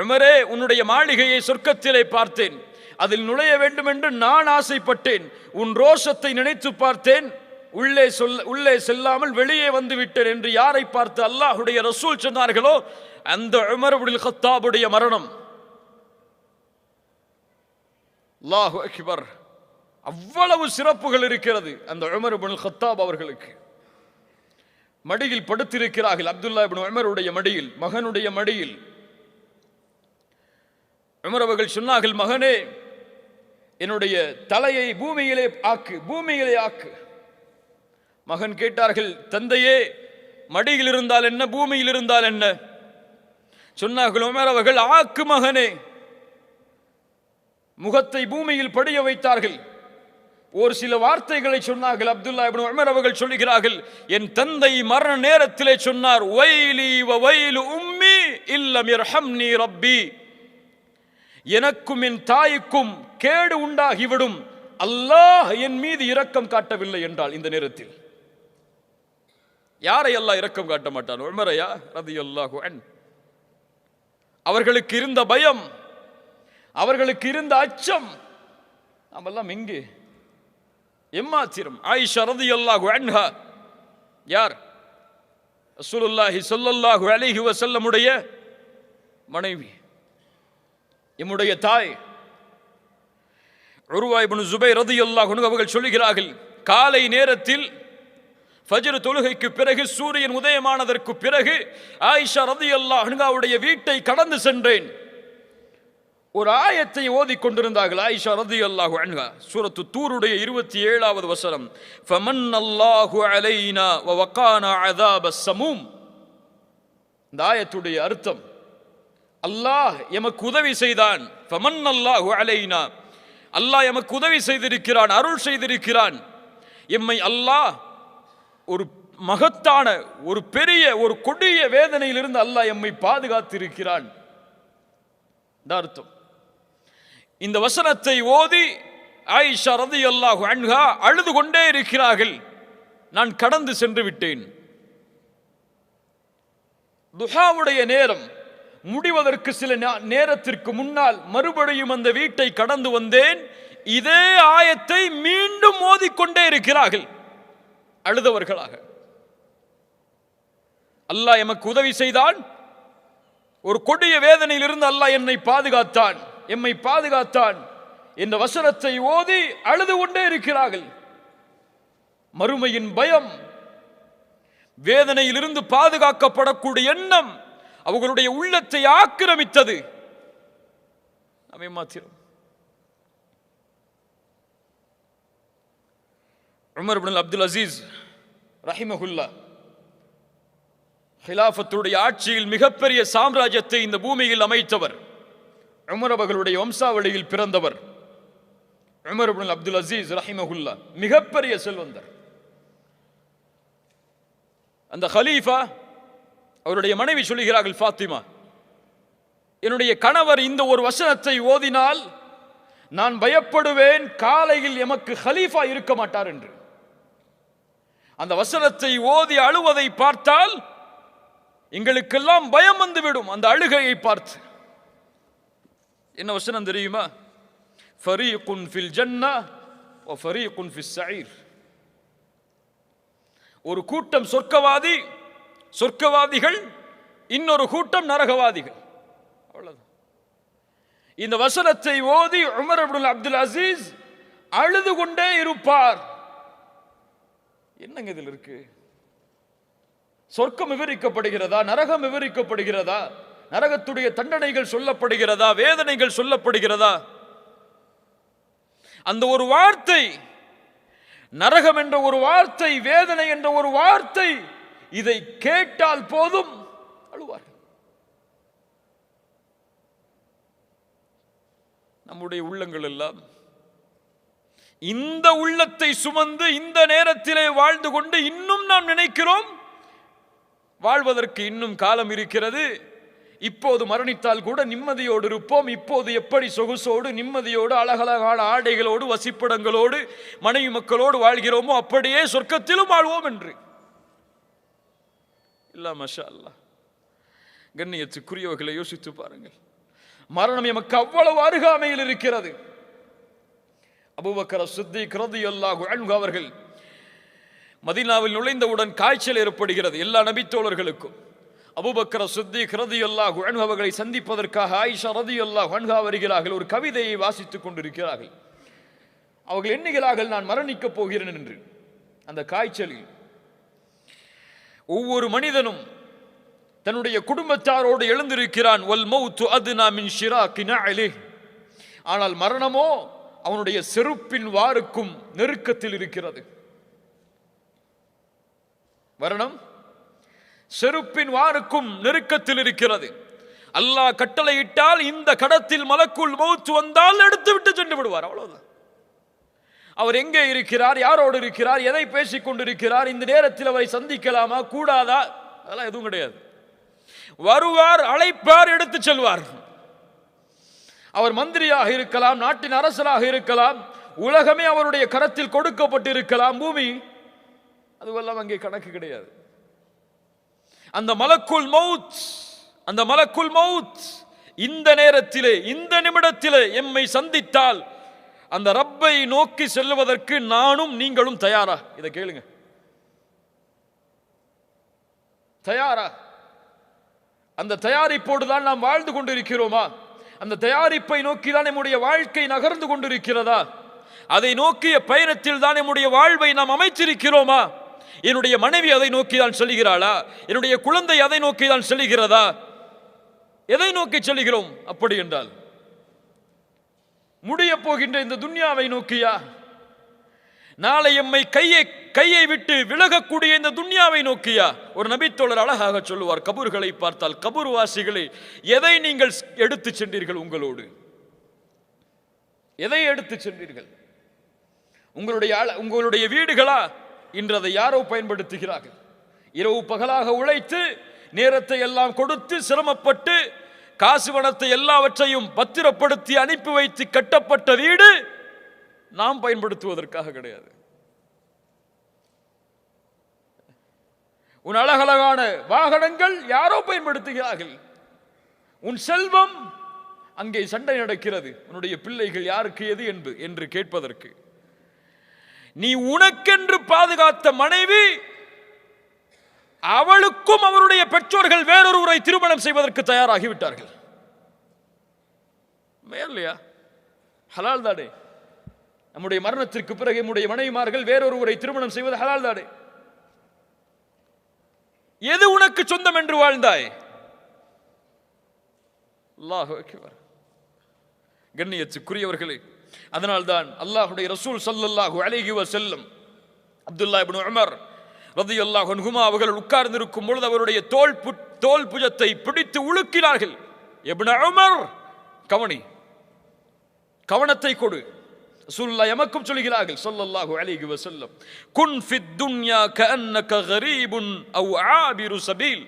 உமரே, உன்னுடைய மாளிகையை சொர்க்கத்திலே பார்த்தேன், அதில் நுழைய வேண்டும் என்று நான் ஆசைப்பட்டேன், உன் ரோஷத்தை நினைத்து பார்த்தேன், உள்ளே செல்லாமல் வெளியே வந்து விட்டேன் என்று யாரை பார்த்து அல்லாஹ்வுடைய ரசூல் சொன்னார்களோ அந்த உமர் இப்னுல் கத்தாபுடைய மரணம். அல்லாஹு அக்பர். அவ்வளவு சிறப்புகள் இருக்கிறது அந்த உமர் இப்னுல் கத்தாப் அவர்களுக்கு. மடியில் படுத்திருக்கிறார்கள், அப்துல்லா இப்னு உமருடைய மடியில், மகனுடைய மடியில். உமர் அவர்கள் சொன்னார்கள், மகனே, என்னுடைய தலையை பூமியிலே ஆக்கு, பூமியிலே ஆக்கு. மகன் கேட்டார்கள், தந்தையே, மடியில் இருந்தால் என்ன, பூமியில் இருந்தால் என்ன? சொன்னார்கள் உமர் அவர்கள், ஆக்கு மகனே. முகத்தை பூமியில் படிய வைத்தார்கள். ஒரு சில வார்த்தைகளை சொன்னார்கள். அப்துல்லா இப்னு உமர் அவர்கள் சொல்லுகிறார்கள், என் தந்தை மரண நேரத்திலே சொன்னார், வைலி வ வைலு உம்மி இல்லம் யர்ஹம்னி ரப்பி, எனக்கும் என் தாய்க்கும் கேடு உண்டாகிவிடும், அல்லாஹ் என் மீது இரக்கம் காட்டவில்லை என்றால். இந்த நேரத்தில் யாரை அல்லாஹ் இரக்கம் காட்ட மாட்டான்? உமரையா ரலியல்லாஹு அன்ஹு. அவர்களுக்கு இருந்த பயம், அவர்களுக்கு இருந்த அச்சம் நாமெல்லாம் எங்கே? எம்மாத்திரம். ஆயிஷா ரலியல்லாஹு அன்ஹா யார்? ரசூலுல்லாஹி ஸல்லல்லாஹு அலைஹி வஸல்லமுடைய மனைவி, எம்முடைய தாய் உர்வா இப்னு ஸுபைர் ரலியல்லாஹு அன்ஹு அவர்கள் சொல்லுகிறார்கள், காலை நேரத்தில் ஃபஜ்ர் தொழுகைக்கு பிறகு சூரியன் உதயமானதற்கு பிறகு ஆயிஷா ரலியல்லாஹு அன்ஹாவுடைய வீட்டை கடந்து சென்றேன். ஒரு ஆயத்தை ஓதிக் கொண்டிருந்தார்கள் ஆயிஷா ரலியல்லாஹு அன்ஹா. சூரத்து தூருடைய 27வது வசனம், ஃபமன்னல்லாஹு அலைனா வ வகானா அஸாபஸ் ஸமூம். இந்த ஆயத்துடைய அர்த்தம், அல்லாஹ் எமக்கு உதவி செய்தான். ஃபமன்னல்லாஹு அலைனா, அல்லாஹ் எமக்கு உதவி செய்திருக்கிறான், அருள் செய்திருக்கிறான். எம்மை அல்லாஹ் ஒரு மகத்தான, ஒரு பெரிய, ஒரு கொடிய வேதனையிலிருந்து அல்லாஹ் எம்மை பாதுகாத்திருக்கிறான். அர்த்தம். இந்த வசனத்தை ஓதி ஆயிஷா ரலியல்லாஹு அன்ஹா அழுது கொண்டே இருக்கிறார்கள். நான் கடந்து சென்று விட்டேன். துஹாவுடைய நேரம் முடிவதற்கு சில நேரத்திற்கு முன்னால் மறுபடியும் அந்த வீட்டை கடந்து வந்தேன். இதே ஆயத்தை மீண்டும் ஓதிக்கொண்டே இருக்கிறார்கள் அழுதவர்களாக. அல்லாஹ் எமக்கு உதவி செய்தான், ஒரு கொடிய வேதனையிலிருந்து அல்லாஹ் என்னை பாதுகாத்தான், எம்மை பாதுகாத்தான் என்ற வசனத்தை ஓதி அழுது கொண்டே இருக்கிறார்கள். மறுமையின் பயம், வேதனையிலிருந்து பாதுகாக்கப்படக்கூடிய எண்ணம் அவர்களுடைய உள்ளத்தை ஆக்கிரமித்தது. நம்மை மாத்திரம். உமர் இப்னு அப்துல் அசீஸ் ரஹிமஹுல்லா ஹிலாஃபத்துடைய ஆட்சியில் மிகப்பெரிய சாம்ராஜ்யத்தை இந்த பூமியில் அமைத்தவர். உமர் அவர்களுடைய வம்சாவளியில் பிறந்தவர். உமர் இப்னு அப்துல் அசீஸ் ரஹிமஹுல்லா மிகப்பெரிய செல்வந்தர். அந்த ஹலீஃபா, அவருடைய மனைவி சொல்லுகிறார்கள், ஃபாத்திமா, என்னுடைய கணவர் இந்த ஒரு வசனத்தை ஓதினால் நான் பயப்படுவேன், காலையில் எமக்கு ஹலீஃபா இருக்க மாட்டார் என்று. அந்த வசனத்தை ஓதி அழுவதை பார்த்தால் எங்களுக்கெல்லாம் பயம் வந்துவிடும். அந்த அழுகையை பார்த்து என்ன வசனம் தெரியுமா? ஃபரீகுன் ஃபில் ஜன்னah வ ஃபரீகுன் ஃபிஸ் ஸஈர். ஒரு கூட்டம் சொர்க்கவாதி, சொர்க்கவாதிகள், இன்னொரு கூட்டம் நரகவாதிகள். அவ்வளவுதான். இந்த வசனத்தை ஓதி உமர் இப்னு அப்துல் அசீஸ் அழுது கொண்டே இருப்பார். என்னங்க இதில் இருக்கு? சொர்க்கம் விவரிக்கப்படுகிறதா? நரகம் விவரிக்கப்படுகிறதா? நரகத்துடைய தண்டனைகள் சொல்லப்படுகிறதா? வேதனைகள் சொல்லப்படுகிறதா? அந்த ஒரு வார்த்தை, நரகம் என்ற ஒரு வார்த்தை, வேதனை என்ற ஒரு வார்த்தை, இதை கேட்டால் போதும் அழுவார்கள். நம்முடைய உள்ளங்கள் எல்லாம் இந்த உள்ளத்தை சுமந்து இந்த நேரத்திலே வாழ்ந்து கொண்டு இன்னும் நாம் நினைக்கிறோம் வாழ்வதற்கு இன்னும் காலம் இருக்கிறது, இப்போது மரணித்தால் கூட நிம்மதியோடு இருப்போம், இப்போது எப்படி சொகுசோடு நிம்மதியோடு அழகழகான ஆடைகளோடு வசிப்பிடங்களோடு மனைவி மக்களோடு வாழ்கிறோமோ அப்படியே சொர்க்கத்திலும் வாழ்வோம் என்று. இல்ல, மாஷா அல்லாஹ். கண்ணியத்துக்குரியவர்களை யோசித்து பாருங்கள். மரணம் எமக்கு அவ்வளவு அருகாமையில் இருக்கிறது. அபூபக்கர் சித்திக் ரலியல்லாஹு அன்ஹு அவர்கள் மதீனாவில் நுழைந்தவுடன் காய்ச்சல் ஏற்படுகிறது எல்லா நபித்தோழர்களுக்கும். அபூபக்கர் சித்திக் ரலியல்லாஹு அன்ஹு அவர்களை சந்திப்பதற்காக ஆயிஷா ரலியல்லாஹு அன்ஹா வருகிறார்கள். ஒரு கவிதையை வாசித்துக் கொண்டிருக்கிறார்கள். அவர்கள் எண்ணுகிறார்கள், நான் மரணிக்கப் போகிறேன் என்று. அந்த காய்ச்சலில் ஒவ்வொரு மனிதனும் தன்னுடைய குடும்பத்தாரோடு எழுந்திருக்கிறான். வல் மௌத்து அத்னா மின் ஷிராகி நஅலிஹ். ஆனால் மரணமோ அவனுடைய செருப்பின் வாருக்கும் நெருக்கத்தில் இருக்கிறது. மரணம் செருப்பின் வாருக்கும் நெருக்கத்தில் இருக்கிறது. அல்லாஹ் கட்டளையிட்டால் இந்த கடத்தில் மலக்குல் மௌத் வந்தால் எடுத்து விட்டு சென்று விடுவார். அவ்வளவுதான். அவர் எங்கே இருக்கிறார், யாரோடு இருக்கிறார், எதை பேசிக் கொண்டிருக்கிறார், இந்த நேரத்தில் அவரை சந்திக்கலாமா கூடாதா, அதெல்லாம் எதுவும் கிடையாது. வருவார், அழைப்பார், எடுத்து செல்வார். அவர் மந்திரியாக இருக்கலாம், நாட்டின் அரசராக இருக்கலாம், உலகமே அவருடைய கரத்தில் கொடுக்கப்பட்டிருக்கலாம், பூமி, அதுவெல்லாம் அங்கே கணக்கு கிடையாது. அந்த மலக்குல் மௌத், அந்த மலக்குல் மௌத் இந்த நேரத்திலே, இந்த நிமிடத்திலே எம்மை சந்தித்தால் அந்த ரப்பை நோக்கி செல்வதற்கு நானும் நீங்களும் தயாரா? இதை கேளுங்க. தயாரா? அந்த தயாரிப்போடு தான் நாம் வாழ்ந்து கொண்டிருக்கிறோமா? அந்த தயாரிப்பை நோக்கி தான் நம்முடைய வாழ்க்கை நகர்ந்து கொண்டிருக்கிறதா? அதை நோக்கிய பயணத்தில் தான் நம்முடைய வாழ்வை நாம் அமைச்சிருக்கிறோமா? என்னுடைய மனைவி அதை நோக்கி தான் செல்கிறாளா? என்னுடைய குழந்தை அதை நோக்கி தான் செல்கிறதா? எதை நோக்கி செல்கிறோம்? அப்படி என்றால் முடிய போகின்ற இந்த துன்யாவை நோக்கியா? நாளை எம்மை கையை விட்டு விலகக்கூடிய இந்த துன்யாவை நோக்கியா? ஒரு நபித்தோழர் அழகாக சொல்லுவார், கபூர்களை பார்த்தால், கபூர் வாசிகளை, எதை நீங்கள் எடுத்து சென்றீர்கள்? உங்களோடு எதை எடுத்து சென்றீர்கள்? உங்களுடைய வீடுகளா? இன்று அதை யாரோ பயன்படுத்துகிறார்கள். இரவு பகலாக உழைத்து நேரத்தை எல்லாம் கொடுத்து சிரமப்பட்டு காசு பணத்தை எல்லாவற்றையும் பத்திரப்படுத்தி அனுப்பி வைத்து கட்டப்பட்ட வீடு நாம் பயன்படுத்துவதற்காக கிடையாது. உன் அழகழகான வாகனங்கள் யாரோ பயன்படுத்துகிறார்கள். உன் செல்வம், அங்கே சண்டை நடக்கிறது, உன்னுடைய பிள்ளைகள் யாருக்கு எது என்று கேட்பதற்கு. நீ உனக்கென்று பாதுகாத்த மனைவி, அவளுக்கும் அவருடைய பெற்றோர்கள் வேறொருவரை திருமணம் செய்வதற்கு தயாராகிவிட்டார்கள். இல்லையா? ஹலால் தானே? நம்முடைய மரணத்திற்கு பிறகு நம்முடைய மனைவிமார்கள் வேறொருவரை திருமணம் செய்வது ஹலால் தானே? எது உனக்கு சொந்தம் என்று வாழ்ந்தாய்? அல்லாஹ் அக்பர். கண்ணியத்துக்குரியவர்களே, அதனால்தான் அல்லாஹ்வுடைய ரசூல் ஸல்லல்லாஹு அலைஹி வஸல்லம் அப்துல்லாஹ் இப்னு உமர் ரலியல்லாஹு அன்ஹுமா அவர்கள் உட்கார்ந்திருக்கும் பொழுது அவருடைய தோல் புஜத்தை பிடித்து உலுக்கினார்கள். இப்னு உமர், கவனத்தை கொடு. ரசூலுல்லாஹ் எமக்கும் சொல்கிறார்கள் ஸல்லல்லாஹு அலைஹி வஸல்லம், குன் ஃபித் துன்யா கஅன்னக கரீபுன் அவ் ஆபிரு சபீல்.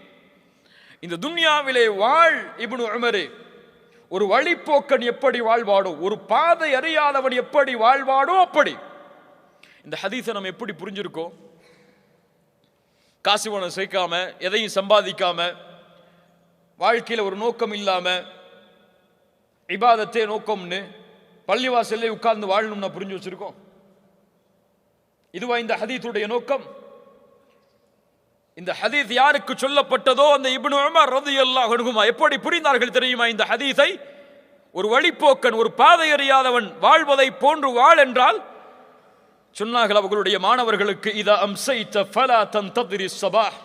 இந்த துன்யாவிலே வாழ் இப்னு உமரே, ஒரு வழிப்போக்கன் எப்படி வாழ்வாடோ, ஒரு பாதை அறியாதவன் எப்படி வாழ்வாடோ அப்படி. இந்த ஹதீஸை நம்ம எப்படி புரிஞ்சிருக்கோம்? காசு பணம் சேர்க்காம, எதையும் சம்பாதிக்காம, வாழ்க்கையில் ஒரு நோக்கம் இல்லாம, இபாதத்தே நோக்கம்னு பள்ளிவாசல்ல உட்கார்ந்து வாழணும்னா புரிஞ்சு வச்சிருக்கோம். இதுவா இந்த ஹதீஸுடைய நோக்கம்? இந்த ஹதீஸ் யாருக்கு சொல்லப்பட்டதோ அந்த இப்னு உமர் ரலியல்லாஹு அன்ஹுமா எப்படி புரிந்தார்கள் தெரியுமா இந்த ஹதீஸை? ஒரு வழிப்போக்கன், ஒரு பாதை அறியாதவன் வாழ்வதை போன்று வாழ் என்றால் சொன்னார்கள் அவர்களுடைய மாணவர்களுக்கு, இதா அம்சைத ஃபலா தன்ததிரி ஸபாஹ்,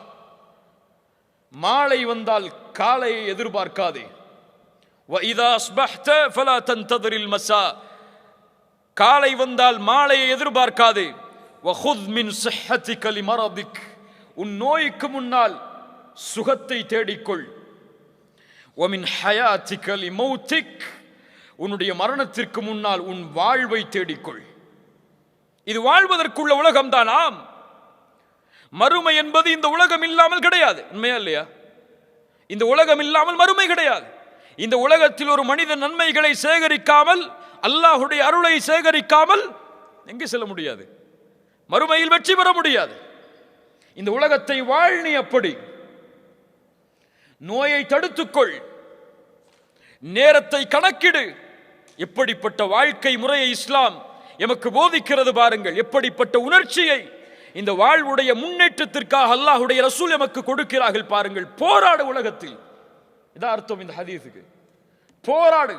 மாலை வந்தால் காலையை எதிர்பார்க்காதே. வ இதா அஸ்பஹ்த ஃபலா தன்ததிரில் மஸா, காலை வந்தால் மாலையை எதிர்பார்க்காதே. வ குத் மின் ஸஹ்ஹதிக லிமரதிக், உன் நோய்க்கு முன்னால் சுகத்தை தேடிக்கொள். வ மின் ஹயாதிக லிமௌதிக், உன்னுடைய மரணத்திற்கு முன்னால் உன் வாழ்வை தேடிக்கொள். இது வாழ்வதற்குள்ள உலகம் தான். ஆம், மறுமை என்பது இந்த உலகம் இல்லாமல் கிடையாது. உண்மையா இல்லையா? இந்த உலகம் இல்லாமல் மறுமை கிடையாது. இந்த உலகத்தில் ஒரு மனிதன் நன்மைகளை சேகரிக்காமல், அல்லாஹ்வுடைய அருளை சேகரிக்காமல் எங்கே செல்ல முடியாது? மறுமையில் வெற்றி பெற முடியாது. இந்த உலகத்தை வாழ். நீ அப்படி நோயை தடுத்துக்கொள், நேரத்தை கணக்கிடு. எப்படிப்பட்ட வாழ்க்கை முறையை இஸ்லாம் எமக்கு போதிக்கிறது பாருங்கள். எப்படிப்பட்ட உணர்ச்சியை இந்த வாழ்வுடைய முன்னேற்றத்திற்காக அல்லாஹ்வுடைய ரசூல் எமக்கு கொடுக்கிறார்கள் பாருங்கள். போராடு உலகத்தில். இதான் அர்த்தம் இந்த ஹதீஸுக்கு. போராடு.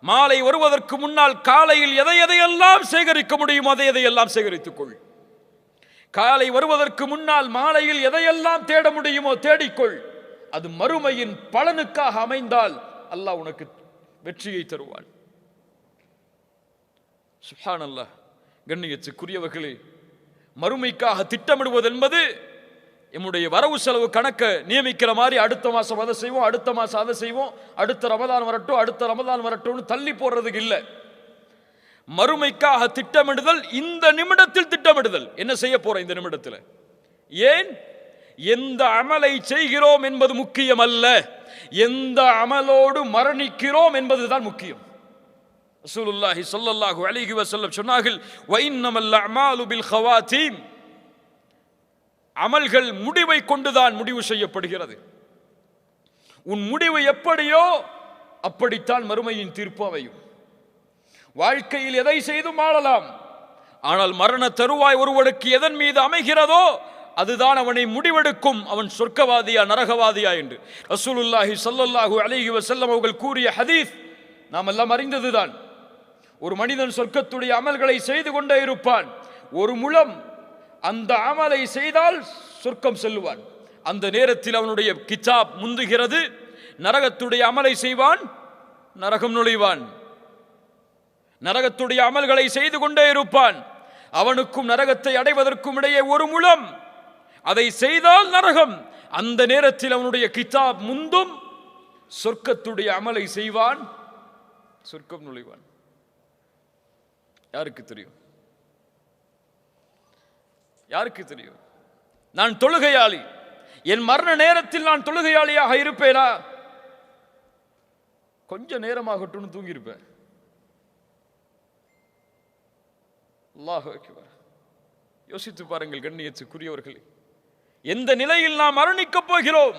மாலை வருவதற்கு முன்னால் காலையில் எதையெல்லாம் சேகரிக்க முடியுமோ அதையெல்லாம் சேகரித்துக் கொள். காலை வருவதற்கு முன்னால் மாலையில் எதையெல்லாம் தேட முடியுமோ தேடிக்கொள். அது மறுமையின் பலனுக்காக அமைந்தால் அல்லாஹ் உனக்கு வெற்றியை தருவான். சுப்ஹானல்லாஹ். கண்ணியத்துக்குரியவர்களே, மறுமைக்காக திட்டமிடுவது என்பது நம்முடைய வரவு செலவு கணக்கை நியமிக்கிற மாதிரி அடுத்த மாசம் அதை செய்வோம், அடுத்த மாசம் அதை செய்வோம், அடுத்த ரமதான் வரட்டும் தள்ளி போடுறதுக்கு இல்லை. மறுமைக்காக திட்டமிடுதல், இந்த நிமிடத்தில் திட்டமிடுதல். என்ன செய்ய போற இந்த நிமிடத்தில்? ஏன்? எந்த அமலை செய்கிறோம் என்பது முக்கியம் அல்ல, எந்த அமலோடு மரணிக்கிறோம் என்பதுதான் முக்கியம். ரசூலுல்லாஹி ஸல்லல்லாஹு அலைஹி வஸல்லம் சொன்னார்கள், வ இன்னமல் அமாலு பில் ஹவாதீம், அமல்கள் முடிவை கொண்டுதான் முடிவு செய்யப்படுகிறது. உன் முடிவு எப்படியோ அப்படித்தான் மறுமையின் தீர்ப்பு அமையும். வாழ்க்கையில் எதை செய்தும் ஆளலாம், ஆனால் மரண தருவாய் ஒருவனுக்கு எதன் மீது அமைகிறதோ அதுதான் அவனை முடிவெடுக்கும், அவன் சொர்க்கவாதியா நரகவாதியா என்று. ரசூலுல்லாஹி ஸல்லல்லாஹு அலைஹி வஸல்லம் அவர்கள் கூறிய ஹதீஸ் நாம் எல்லாம் அறிந்ததுதான். ஒரு மனிதன் சொர்க்கத்துடைய அமல்களை செய்து கொண்டே இருப்பான். ஒரு முழம் அந்த அமலை செய்தால் சொர்க்கம் செல்லுவான். அந்த நேரத்தில் அவனுடைய கிதாப் முந்துகிறது. நரகத்துடைய அமலை செய்வான், நரகம் நுழைவான். நரகத்துடைய அமல்களை செய்து கொண்டே இருப்பான். அவனுக்கும் நரகத்தை அடைவதற்கும் இடையே ஒரு முழம், அதை செய்தால் நரகம். அந்த நேரத்தில் அவனுடைய கிதாப் முந்தும், சொர்க்கத்துடைய அமலை செய்வான், சொர்க்கம் நுழைவான். யாருக்கு தெரியும்? யாருக்கு தெரியும்? நான் தொழுகையாளி, என் மரண நேரத்தில் நான் தொழுகையாளியாக இருப்பேனா? கொஞ்ச நேரமாகட்டும் தூங்கியிருப்பேன். அல்லாஹ் அக்பர். யோசித்து பாருங்கள் கண்ணியத்துக்குரியவர்களே, எந்த நிலையில் நாம் மரணிக்கப் போகிறோம்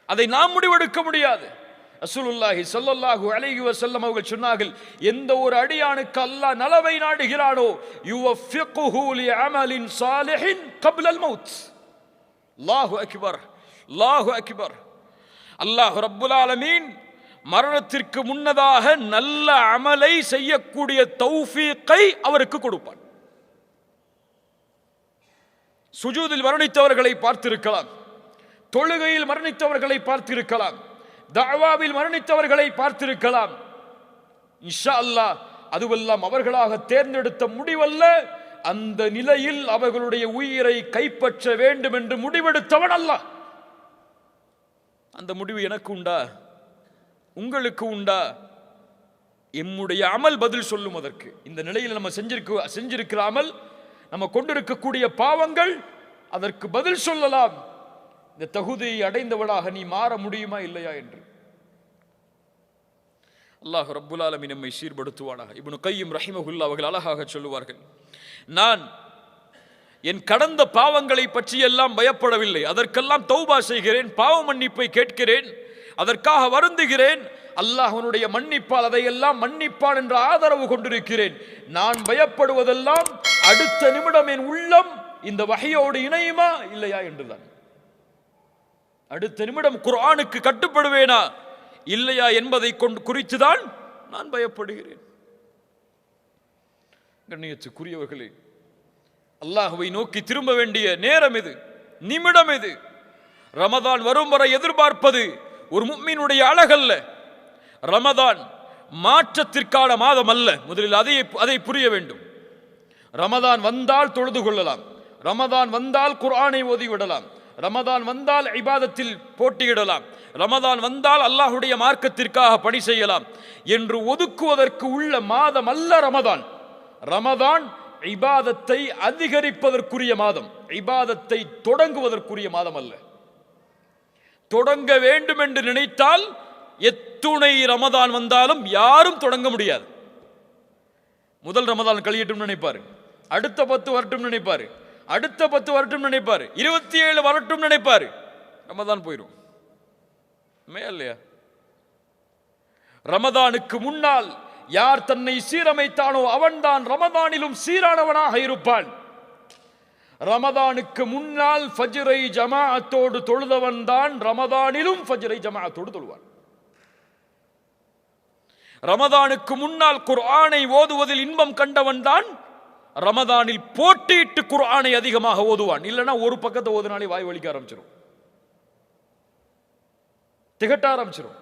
அதை நாம் முடிவெடுக்க முடியாது. ரசூலுல்லாஹி ஸல்லல்லாஹு அலைஹி வஸல்லம் அவர்கள் சொன்னார்கள், எந்த ஒரு அடியானுக்கு அல்லாஹ் நலவை நாடுகிறானோ யுவஃபிகுஹு லிஅமலின் சாலிஹின் கப்லல் மௌத். அல்லாஹு அக்பர், அல்லாஹு அக்பர். அல்லாஹ் ரப்புல் ஆலமீன் மரணத்திற்கு முன்னதாக நல்ல அமலை செய்யக்கூடிய தௌஃபீக்கை அவருக்கு கொடுப்பான். சுஜூதில் மரணித்தவர்களை பார்த்திருக்கலாம், தொழுகையில் மரணித்தவர்களை பார்த்திருக்கலாம், தஅவாவில் மரணித்தவர்களை பார்த்திருக்கலாம். இன்ஷா அல்லாஹ் அதுவெல்லாம் அவர்களாக தேர்ந்தெடுத்த முடிவல்ல. அந்த நிலையில் அவர்களுடைய உயிரை கைப்பற்ற வேண்டும் என்று முடிவெடுத்தவன் அல்லாஹ். அந்த முடிவு எனக்கு உண்டா? உங்களுக்கு உண்டா? எம்முடைய அமல் பதில் சொல்லும் அதற்கு. இந்த நிலையில் நம்ம செஞ்சிருக்கிற அமல், நம்ம கொண்டிருக்கக்கூடிய பாவங்கள் அதற்கு பதில் சொல்லலாம். இந்த தகுதியை அடைந்தவளாக நீ மாற முடியுமா இல்லையா என்று. அல்லாஹ் ரப்புல் ஆலமீன் நம்மை சீர்படுத்துவானாக. இப்னு கையிம் ரஹிமஹுல்லாஹ் அவர்கள் அழகாக சொல்லுவார்கள், நான் என் கடந்த பாவங்களை பற்றி எல்லாம் பயப்படவில்லை, அதற்கெல்லாம் தௌபா செய்கிறேன், பாவ மன்னிப்பை கேட்கிறேன், அதற்காக வருந்துகிறேன். அல்லாஹ்வுடைய மன்னிப்பால் அதையெல்லாம் மன்னிப்பான் என்ற ஆதரவு கொண்டிருக்கிறேன். நான் பயப்படுவதெல்லாம் அடுத்த நிமிடம் என் உள்ளம் இந்த வஹையோடு இணையுமா இல்லையா என்றுதான். அடுத்த நிமிடம் குர்ஆனுக்கு கட்டுப்படுவேனா இல்லையா என்பதை குறித்துதான் நான் பயப்படுகிறேன். கண்ணியத்துக்குரியவர்களே, அல்லாஹ்வை நோக்கி திரும்ப வேண்டிய நேரம் இது, நிமிடம் இது. ரமதான் வரும் வரை எதிர்பார்ப்பது ஒரு முஃமினுடைய அழகல்ல. ரமதான் மாற்றத்திற்கான மாதம் அல்ல. முதலில் அதை புரிய வேண்டும். ரமதான் வந்தால் தொழுது கொள்ளலாம், ரமதான் வந்தால் குர்ஆனை ஓதிவிடலாம், ரமதான் வந்தால் இபாதத்தில் போட்டியிடலாம், ரமதான் வந்தால் அல்லாஹ்வுடைய மார்க்கத்திற்காக பணி செய்யலாம் என்று ஒதுக்குவதற்கு உள்ள மாதம் அல்ல ரமதான். ரமதான் இபாதத்தை அதிகரிப்பதற்குரிய மாதம், இபாதத்தை தொடங்குவதற்குரிய மாதம் அல்ல. தொடங்க வேண்டும் என்று நினைத்தால் எத்துணை ரமதான் வந்தாலும் யாரும் தொடங்க முடியாது. முதல் ரமதான் கழியட்டும் நினைப்பாரு, அடுத்த 10 வரட்டும் நினைப்பாரு, அடுத்த 10 வரட்டும் நினைப்பாரு, 27 வரட்டும் நினைப்பாரு, ரமதான் போயிடும் இல்லையா? ரமதானுக்கு முன்னால் யார் தன்னை சீரமைத்தானோ அவன்தான் ரமதானிலும் சீரானவனாக இருப்பான். ரமதானுக்கு முன்னால் ஃபஜ்ரை ஜமாஅத்தோடு தொழுதவன் தான் ரமதானிலும் ஃபஜ்ரை ஜமாஅத்தோடு தொழுவான். ரமதானுக்கு முன்னால் குர்ஆனை ஓதுவதில் இன்பம் கண்டவன் தான் ரமதானில் போட்டியிட்டு குர்ஆனை அதிகமாக ஓதுவான். இல்லைன்னா ஒரு பக்கத்தை ஓதுனாலே வாய் வலிக்க ஆரம்பிச்சிடும், திகட்ட ஆரம்பிச்சிடும்,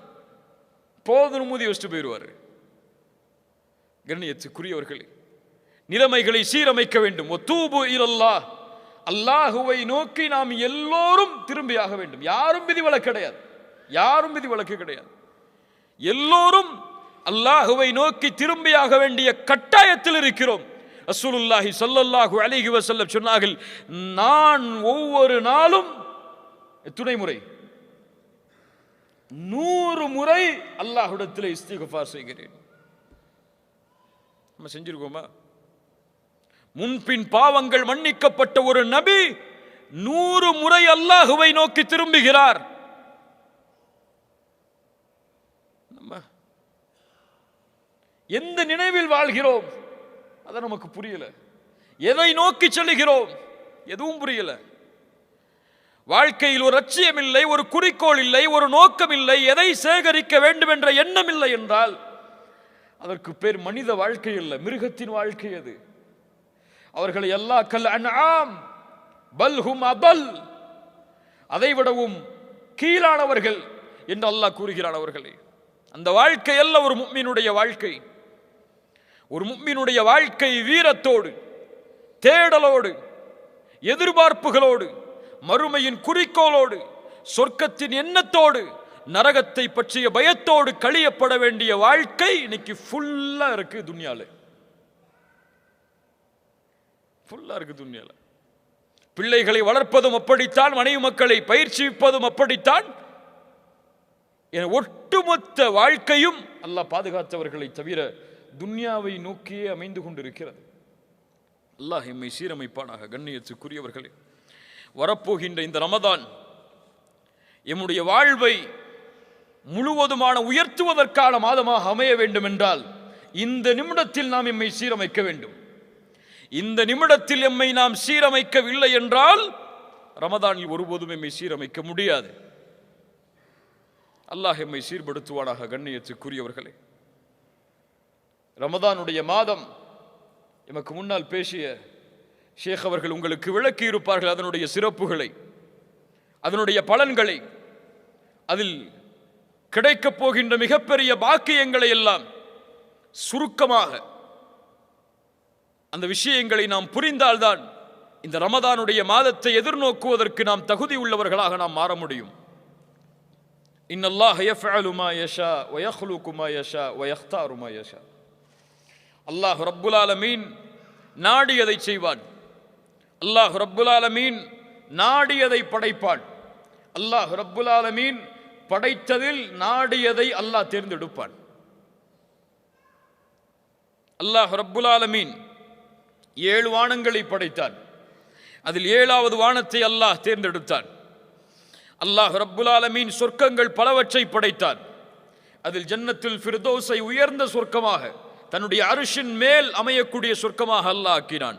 போதும் மூதி வச்சுட்டு போயிடுவாரு. கண்ணியத்துக்குரியவர்களே, நிலைமைகளை சீரமைக்க வேண்டும். வதூபு இலல்லாஹ், அல்லாஹுவை நோக்கி நாம் எல்லோரும் திரும்பியாக வேண்டும். யாரும் விதிவிலக்கு கிடையாது, யாரும் விதிவிலக்கு கிடையாது. எல்லோரும் அல்லாஹுவை நோக்கி திரும்பியாக வேண்டிய கட்டாயத்தில் இருக்கிறோம். ரசூலுல்லாஹி ஸல்லல்லாஹு அலைஹி வஸல்லம் சொன்னார்கள், நான் ஒவ்வொரு நாளும் எத்தனை முறை? 100 முறை அல்லாஹ்விடத்தில் இஸ்திக்ஃபார் செய்கிறேன். நம்ம செஞ்சிருக்கோமா? முன்பின் பாவங்கள் மன்னிக்கப்பட்ட ஒரு நபி 100 முறை அல்லாஹுவை நோக்கி திரும்புகிறார். நம்ம எந்த நினைவில் வாழ்கிறோம் அது நமக்கு புரியல. எதை நோக்கி செல்கிறோம் எதுவும் புரியல. வாழ்க்கையில் ஒரு லட்சியம் இல்லை, ஒரு குறிக்கோள் இல்லை, ஒரு நோக்கம் இல்லை, எதை சேகரிக்க வேண்டும் என்ற எண்ணம் இல்லை என்றால் அதற்கு பேர் மனித வாழ்க்கை அல்ல, மிருகத்தின் வாழ்க்கை அது. அவர்களை அல்லாஹ் கல் அன்ஆம் பல் ஹும் அதல், அதைவிடவும் கீழானவர்கள் என்று அல்லாஹ் கூறுகிறான் அவர்களே. அந்த வாழ்க்கை அல்ல ஒரு முஃமினுடைய வாழ்க்கை. ஒரு முஃமினுடைய வாழ்க்கை வீரத்தோடு, தேடலோடு, எதிர்பார்ப்புகளோடு, மறுமையின் குறிக்கோளோடு, சொர்க்கத்தின் எண்ணத்தோடு, நரகத்தை பற்றிய பயத்தோடு கழியப்பட வேண்டிய வாழ்க்கை இன்னைக்கு ஃபுல்லா இருக்கு துன்யால. ஃபுல்லா இருக்கு துன்யால. பிள்ளைகளை வளர்ப்பதும் அப்படித்தான், மனைவி மக்களை பயிற்சிப்பதும் அப்படித்தான். என ஒட்டுமொத்த வாழ்க்கையும் அல்லாஹ் பாதுகாத்தவர்களை தவிர துன்யாவை நோக்கியே அமைந்து கொண்டிருக்கிறது. அல்லாஹ் எம்மை சீரமைப்பானாக. கண்ணியத்துக்குரியவர்களே, வரப்போகின்ற இந்த ரமதான் எம்முடைய வாழ்வை முழுவதுமான உயர்த்துவதற்கான மாதமாக அமைய வேண்டும் என்றால் இந்த நிமிடத்தில் நாம் எம்மை சீரமைக்க வேண்டும். இந்த நிமிடத்தில் எம்மை நாம் சீரமைக்கவில்லை என்றால் ரமதானில் ஒருபோதும் எம்மை சீரமைக்க முடியாது. அல்லாஹ் எம்மை சீர்படுத்துவானாக. கண்ணியத்துக்குரியவர்களே, ரமதானுடைய மாதம் எமக்கு முன்னால் பேசிய ஷேக் அவர்கள் உங்களுக்கு விளக்கி இருப்பார்கள் அதனுடைய சிறப்புகளை, அதனுடைய பலன்களை, அதில் கிடைக்கப் போகின்ற மிகப்பெரிய பாக்கியங்களை எல்லாம் சுருக்கமாக அந்த விஷயங்களை நாம் புரிந்தால்தான் இந்த ரமதானுடைய மாதத்தை எதிர்நோக்குவதற்கு நாம் தகுதி உள்ளவர்களாக நாம் மாற முடியும். இன்னல்லாஹ் யஃஅலு மா யஷா வ யக்லுகு மா யஷா வ யக்தாரு மா யஷா. அல்லாஹ் ரப்புல் ஆலமீன் நாடியதை செய்வான். அல்லாஹ் ரப்புல் ஆலமீன் நாடியதை படைப்பான். அல்லாஹ் ரப்புல் ஆலமீன் படைத்ததில் நாடியதை அல்லாஹ் தேர்ந்தெடுப்பான். அல்லாஹ் ரப்புல் ஆலமீன் 7 வானங்களை படைத்தான். அதில் 7வது வானத்தை அல்லாஹ் தேர்ந்தெடுத்தான். அல்லாஹ் ரப்புல் ஆலமீன் சொர்க்கங்கள் பலவற்றை படைத்தான். அதில் ஜன்னத்துல் ஃபிர்தௌஸை உயர்ந்த சொர்க்கமாக, தன்னுடைய அர்ஷின் மேல் அமையக்கூடிய சொர்க்கமாக அல்லாஹ் ஆக்கினான்.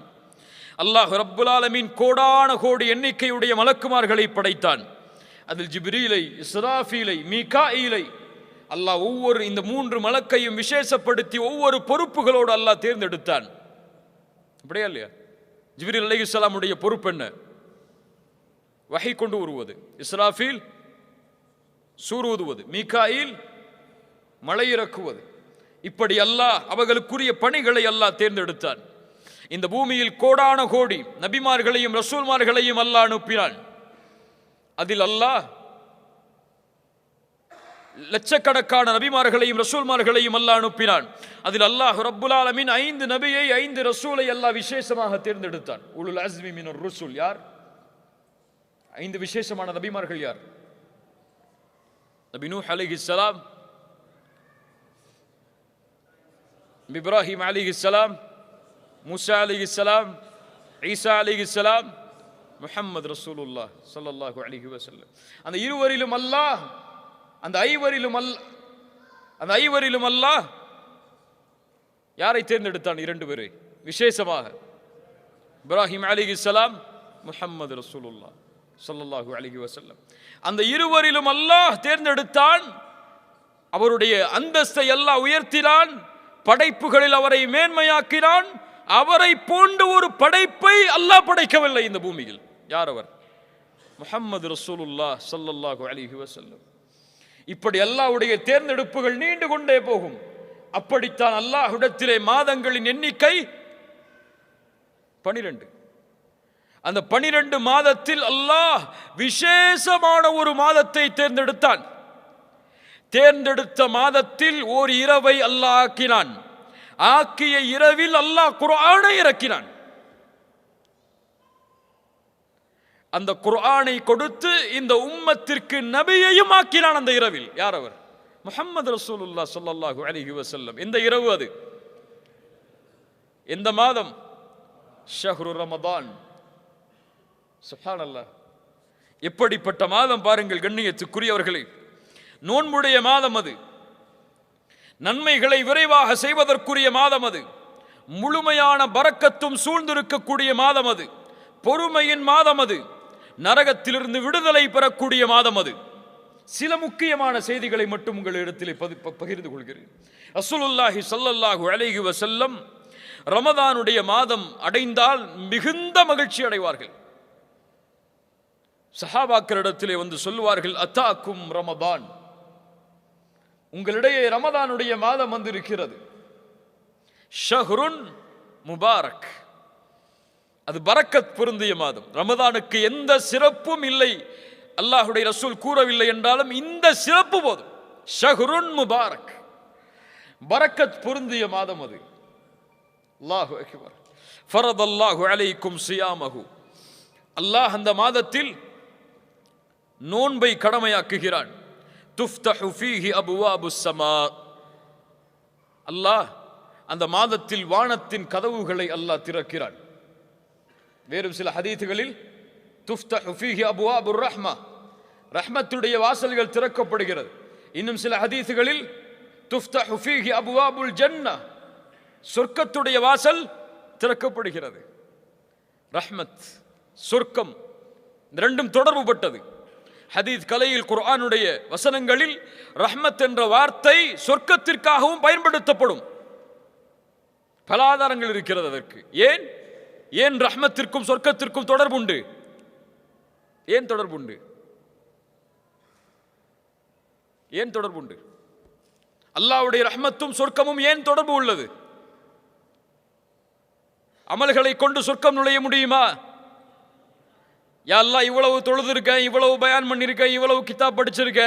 அல்லாஹ் ரப்புல் ஆலமீன் கோடான கோடி எண்ணிக்கையுடைய மலக்குமார்களை படைத்தான். அதில் ஜிப்ரீலை, இஸ்ராஃபீலை, மீகாஈலை அல்லாஹ் ஒவ்வொரு இந்த 3 மலக்கையும் விசேஷப்படுத்தி ஒவ்வொரு பொறுப்புகளோடு அல்லாஹ் தேர்ந்தெடுத்தான். அப்படியா இல்லையா? ஜிப்ரீல் அலைஹிஸ்ஸலாமுடைய பொறுப்பு என்ன? வஹி கொண்டு வருவது. இஸ்ராஃபீல் சூர் ஊதுவது. மீகாயில் மழை இறக்குவது. இப்படி அல்லாஹ் அவர்களுக்குரிய பணிகளை அல்லாஹ் தேர்ந்தெடுத்தான். இந்த பூமியில் கோடான கோடி நபிமார்களையும் ரசூல்மார்களையும் அல்லாஹ் அனுப்பினான். அதில் அல்லாஹ் லட்சக்கணக்கான நபிமார்களையும் ரசூல்மார்களையும் அல்லாஹ் அனுப்பினான். அதில் அல்லாஹ் ரப்புல் ஆலமீன் 5 நபியை 5 ரசூலை அல்லாஹ் விசேஷமாக தேர்ந்தெடுத்தான். உலுல் அஸ்மி மினர் ருசுல் யார்? 5 விசேஷமான நபிமார்கள் யார்? நபி நூஹ் அலைஹிஸ்ஸலாம், இப்ராஹிம் அலைஹிஸ்ஸலாம், மூசா அலைஹிஸ்ஸலாம், ஈசா அலைஹிஸ்ஸலாம், முஹம்மது ரசூலுல்லாஹ் ஸல்லல்லாஹு அலைஹி வஸல்லம். அந்த இருவரிலும் அல்லாஹ், அந்த ஐவரிலும் அல்லாஹ் யாரை தேர்ந்தெடுத்தான்? 2 பேரை விசேஷமாக. இப்ராஹிம் அலைஹிஸ்ஸலாம், முஹம்மது ரசூலுல்லாஹ் ஸல்லல்லாஹு அலைஹி வஸல்லம். அந்த இருவரிலும் அல்லாஹ் தேர்ந்தெடுத்தான். அவருடைய அந்தஸ்தை அல்லாஹ் உயர்த்தினான். படைப்புகளில் அவரை மேன்மையாக்கினான். அவரை போன்ற ஒரு படைப்பை அல்லாஹ் படைக்கவில்லை இந்த பூமியில். யார் அவர்? முஹம்மது ரசூலுல்லாஹ் ஸல்லல்லாஹு அலைஹி வஸல்லம். இப்படி அல்லாஹ்வுடைய தேர்ந்தெடுப்புகள் நீண்டு கொண்டே போகும். அப்படித்தான் அல்லாஹ்விடத்திலே மாதங்களின் எண்ணிக்கை 12. அந்த 12 மாதத்தில் அல்லாஹ் விசேஷமான ஒரு மாதத்தை தேர்ந்தெடுத்தான். தேர்ந்தெடுத்த மாதத்தில் ஓர் இரவை அல்லாஹ் ஆக்கினான். ஆக்கிய இரவில் அல்லாஹ் குர்ஆனை இறக்கினான். அந்த குர்ஆனை கொடுத்து இந்த உம்மத்திற்கு நபியையும் ஆக்கினான் அந்த இரவில். யார் அவர்? முஹம்மது ரசூலுல்லாஹ் ஸல்லல்லாஹு அலைஹி வஸல்லம். எந்த இரவு அது? எந்த மாதம்? ஷஹ்ரு ரமதான். சுப்ஹானல்லாஹ், எப்படிப்பட்ட மாதம் பாருங்கள் கண்ணியத்துக்குரியவர்களே. நோன்புடைய மாதம் அது. நன்மைகளை விரைவாக செய்வதற்குரிய மாதம் அது. முழுமையான பரக்கத்தும் சூழ்ந்திருக்கக்கூடிய மாதம் அது. பொறுமையின் மாதம் அது. நரகத்திலிருந்து விடுதலை பெறக்கூடிய மாதம் அது. சில முக்கியமான செய்திகளை மட்டும் உங்களிடத்தில் பகிர்ந்து கொள்கிறேன். ரசூலுல்லாஹி ஸல்லல்லாஹு அலைஹி வஸல்லம் ரமதானுடைய மாதம் அடைந்தால் மிகுந்த மகிழ்ச்சி அடைவார்கள். சஹாபாக்களிடத்திலே வந்து சொல்லுவார்கள், அத்தாக்கும் ரமதான், உங்களிடையே ரமதானுடைய மாதம் வந்திருக்கிறது. ஷஹ்ருன் முபாரக், அது பரக்கத் பொருந்திய மாதம். ரமதானுக்கு எந்த சிறப்பும் இல்லை, அல்லாஹுடைய ரசூல் கூறவில்லை என்றாலும் இந்த சிறப்பு போதும். ஷஹ்ருன் முபாரக், பரக்கத் பொருந்திய மாதம் அது. அல்லாஹு அக்பர். ஃபரதல்லாஹு அலைக்கும் சியாமஹு, அல்லாஹ் அந்த மாதத்தில் நோன்பை கடமையாக்குகிறான். துஃப்தஹு ஃபீஹி அபுவாபுஸ் ஸமா, அல்லாஹ் அந்த மாதத்தில் வானத்தின் கதவுகளை அல்லாஹ் திறக்கிறான். வேறு சில ஹதீதுகளில் துஃப்தஹு ஃபீஹி அபுவாபுர் ரஹ்மா, ரஹ்மத்துடைய வாசல்கள் திறக்கப்படுகிறது. இன்னும் சில ஹதீதுகளில் துஃப்தஹு ஃபீஹி அபுவாபுல் ஜன்னah, சொர்க்கத்துடைய வாசல் திறக்கப்படுகிறது. ரஹ்மத், சொர்க்கம், இரண்டும் தொடர்புபட்டது. ஹதீஸ் கலையில் குர்ஆனுடைய வசனங்களில் ரஹ்மத் என்ற வார்த்தை சொர்க்கத்திற்காகவும் பயன்படுத்தப்படும். பல ஆதாரங்கள் இருக்கிறது அதற்கு. ஏன் ரஹ்மத்திற்கும் சொர்க்கத்திற்கும் தொடர்புண்டு? ஏன் தொடர்புண்டு? ஏன் தொடர்புண்டு? அல்லாஹ்வுடைய ரஹ்மத்தும் சொர்க்கமும் ஏன் தொடர்பு உள்ளது? அமல்களை கொண்டு சொர்க்கம் நுழைய முடியுமா? யா அல்லாஹ், இவ்வளவு தொழுதுருக்க, இவ்வளவு பயான் பண்ணிருக்க, இவ்வளவு கிதாப் படிச்சிருக்க,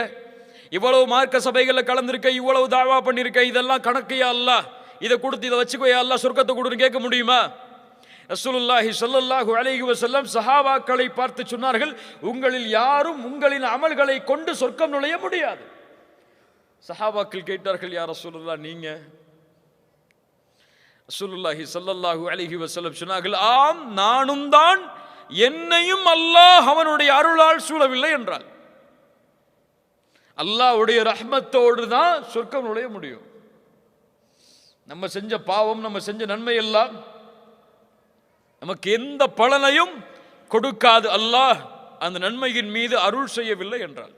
இவ்வளவு மார்க்க சபைகளில் கலந்திருக்க, இவ்வளவு தாவா பண்ணிருக்க, இதெல்லாம் கணக்கு யா அல்லாஹ், இதை கொடுத்து இதை வச்சுக்கோ யா அல்லாஹ், சொர்க்கத்தை கொடுன்னு கேட்க முடியுமா? ரசூலுல்லாஹி ஸல்லல்லாஹு அலைஹி வஸல்லம் சஹாபாக்களை பார்த்து சொன்னார்கள், உங்களில் யாரும் உங்களின் அமல்களை கொண்டு சொர்க்கம் நுழைய முடியாது. சஹாபாக்கள் கேட்டார்கள், யா ரசூலுல்லாஹ், நீங்க? ரசூலுல்லாஹி ஸல்லல்லாஹு அலைஹி வஸல்லம் சொன்னார்கள், ஆம், நானும் தான், என்னையும் அல்லாஹ் அவனுடைய அருளால் சூழவில்லை என்றால். அல்லாஹ்வுடைய ரஹ்மத்தோடு தான் சொர்க்கம் நுழைய முடியும். நம்ம செஞ்ச பாவம், நம்ம செஞ்ச நன்மை எல்லாம் நமக்கு எந்த பலனையும் கொடுக்காது, அல்லாஹ் அந்த நன்மையின் மீது அருள் செய்யவில்லை என்றால்.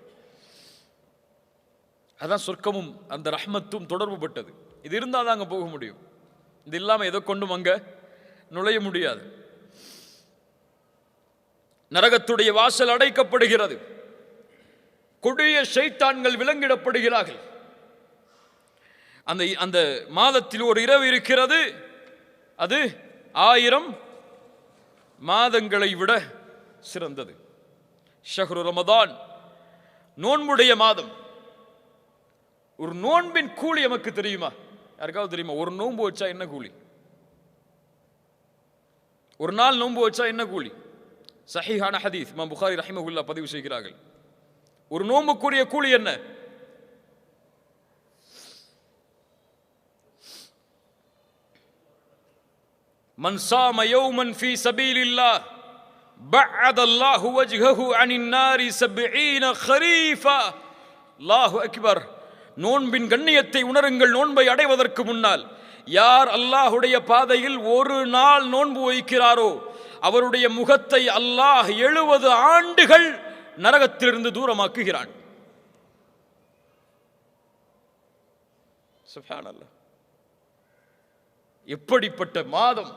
அதான் சொர்க்கமும் அந்த ரஹ்மத்தும் தொடர்பு பட்டது. இது இருந்தால் தான் அங்கே போக முடியும். இது இல்லாமல் எதை கொண்டும் அங்கே நுழைய முடியாது. நரகத்துடைய வாசல் அடைக்கப்படுகிறது. கொடிய ஷைத்தான்கள் விலங்கிடப்படுகிறார்கள். அந்த மாதத்தில் ஒரு இரவு இருக்கிறது, அது 1000 மாதங்களை விட சிறந்தது. ஷஹ்ரு ரமதான், நோன்புடைய மாதம். ஒரு நோன்பின் கூலி நமக்கு தெரியுமா? யாருக்காவது தெரியுமா? ஒரு நோன்பு வச்சா என்ன கூலி? ஒரு நாள் நோன்பு வச்சா என்ன கூலி? சஹீஹான ஹதீஸ் இமாம் புகாரி ரஹிமஹுல்லாஹ் பதிவு செய்கிறார்கள். ஒரு நோன்புக்குரிய கூலி என்ன? மன் சாம யௌமன் ஃபீ சபீலில்லாஹ் பஅத அல்லாஹு வஜ்ஹஹு அனின் நாரி 70 கரீஃபா. அல்லாஹு அக்பர். நோன்பின் கண்ணியத்தை உணருங்கள். நோன்பை அடைவதற்கு முன்னால் யார் அல்லாஹுடைய பாதையில் ஒரு நாள் நோன்பு வைக்கிறாரோ அவருடைய முகத்தை அல்லாஹ் 70 ஆண்டுகள் நரகத்திலிருந்து தூரமாக்குகிறான். சுப்ஹானல்லாஹ். எப்படிப்பட்ட மாதம்!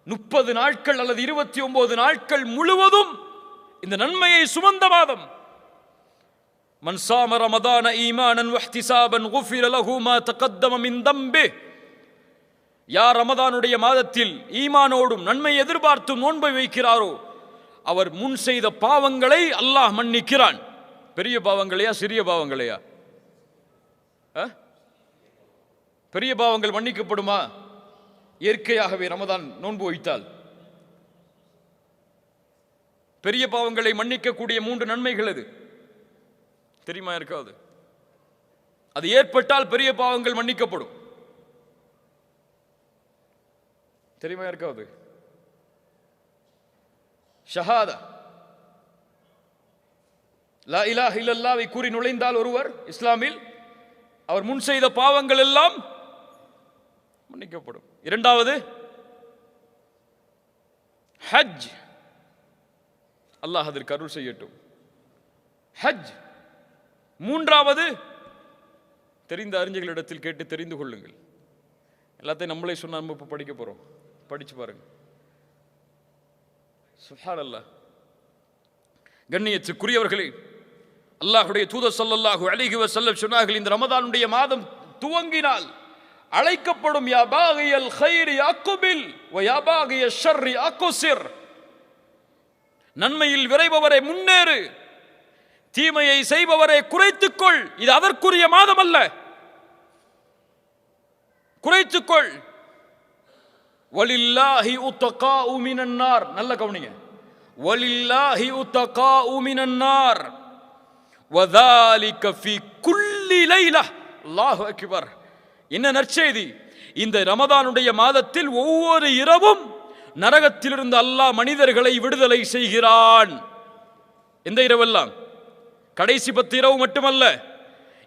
30 நாட்கள் அல்லது 29 நாட்கள் முழுவதும் இந்த நன்மையை சுமந்த மாதம். மன் சாம ரமதான ஈமானன் வஹ்திசாபன் குஃபிர லஹு மா தகத்தம மின் தம்பிஹ். யார் ரமதானுடைய மாதத்தில் ஈமானோடும் நன்மை எதிர்பார்த்தும் நோன்பை வைக்கிறாரோ அவர் முன் செய்த பாவங்களை அல்லாஹ் மன்னிக்கிறான். பெரிய பாவங்களையா சிறிய பாவங்களையா? பெரிய பாவங்கள் மன்னிக்கப்படுமா? இயற்கையாகவே ரமதான் நோன்பு வைத்தால் பெரிய பாவங்களை மன்னிக்கக்கூடிய 3 நன்மைகள் எது தெரியுமா? இருக்காது. அது ஏற்பட்டால் பெரிய பாவங்கள் மன்னிக்கப்படும். தெரியுமா? இருக்காது. ஷஹாதா, லா இலாஹ இல்லல்லாஹ்வை கூறி நுழைந்தால் ஒருவர் இஸ்லாமில், அவர் முன் செய்த பாவங்கள் எல்லாம் மன்னிக்கப்படும். இரண்டாவது ஹஜ், அல்லாஹ் அதற்கு அருள் செய்யட்டும். ஹஜ். மூன்றாவது, தெரிந்த அறிஞர்களிடத்தில் கேட்டு தெரிந்து கொள்ளுங்கள். எல்லாத்தையும் நம்மளே சொன்னா நம்ம இப்போ படிக்க போறோம். படிச்சு பாருங்க. சுப்ஹானல்லாஹ். கண்ணியத்துக்குரியவர்களே, அல்லாஹ்வுடைய தூதர் ஸல்லல்லாஹு அலைஹி வஸல்லம் சொன்னார்கள், இந்த ரமதானுடைய மாதம் துவங்கினால் அழைக்கப்படும் யா பாகியல் கைரி அக்பில் வ யா பாகிய ஷர்ரி அக்ஸிர். நன்மையில் விரைபவரே முன்னேறு, தீமையை செய்பவரை குறைத்துக்கொள். இது அதற்குரிய மாதம் அல்ல. குறைத்துக்கொள். வலில்லாஹி உத்தகாஉ மினன் நார். நல்ல கவனிங்க. வலில்லாஹி உத்தகாஉ மினன் நார் வதாலிக ஃபீ குல்லி லைலா. அல்லாஹு அக்பர். என்ன நற்செய்தி! இந்த ரமதானுடைய மாதத்தில் ஒவ்வொரு இரவும் நரகத்திலிருந்து அல்லாஹ் மனிதர்களை விடுதலை செய்கிறான். எந்த இரவெல்லாம்? கடைசி 10 இரவு மட்டுமல்ல,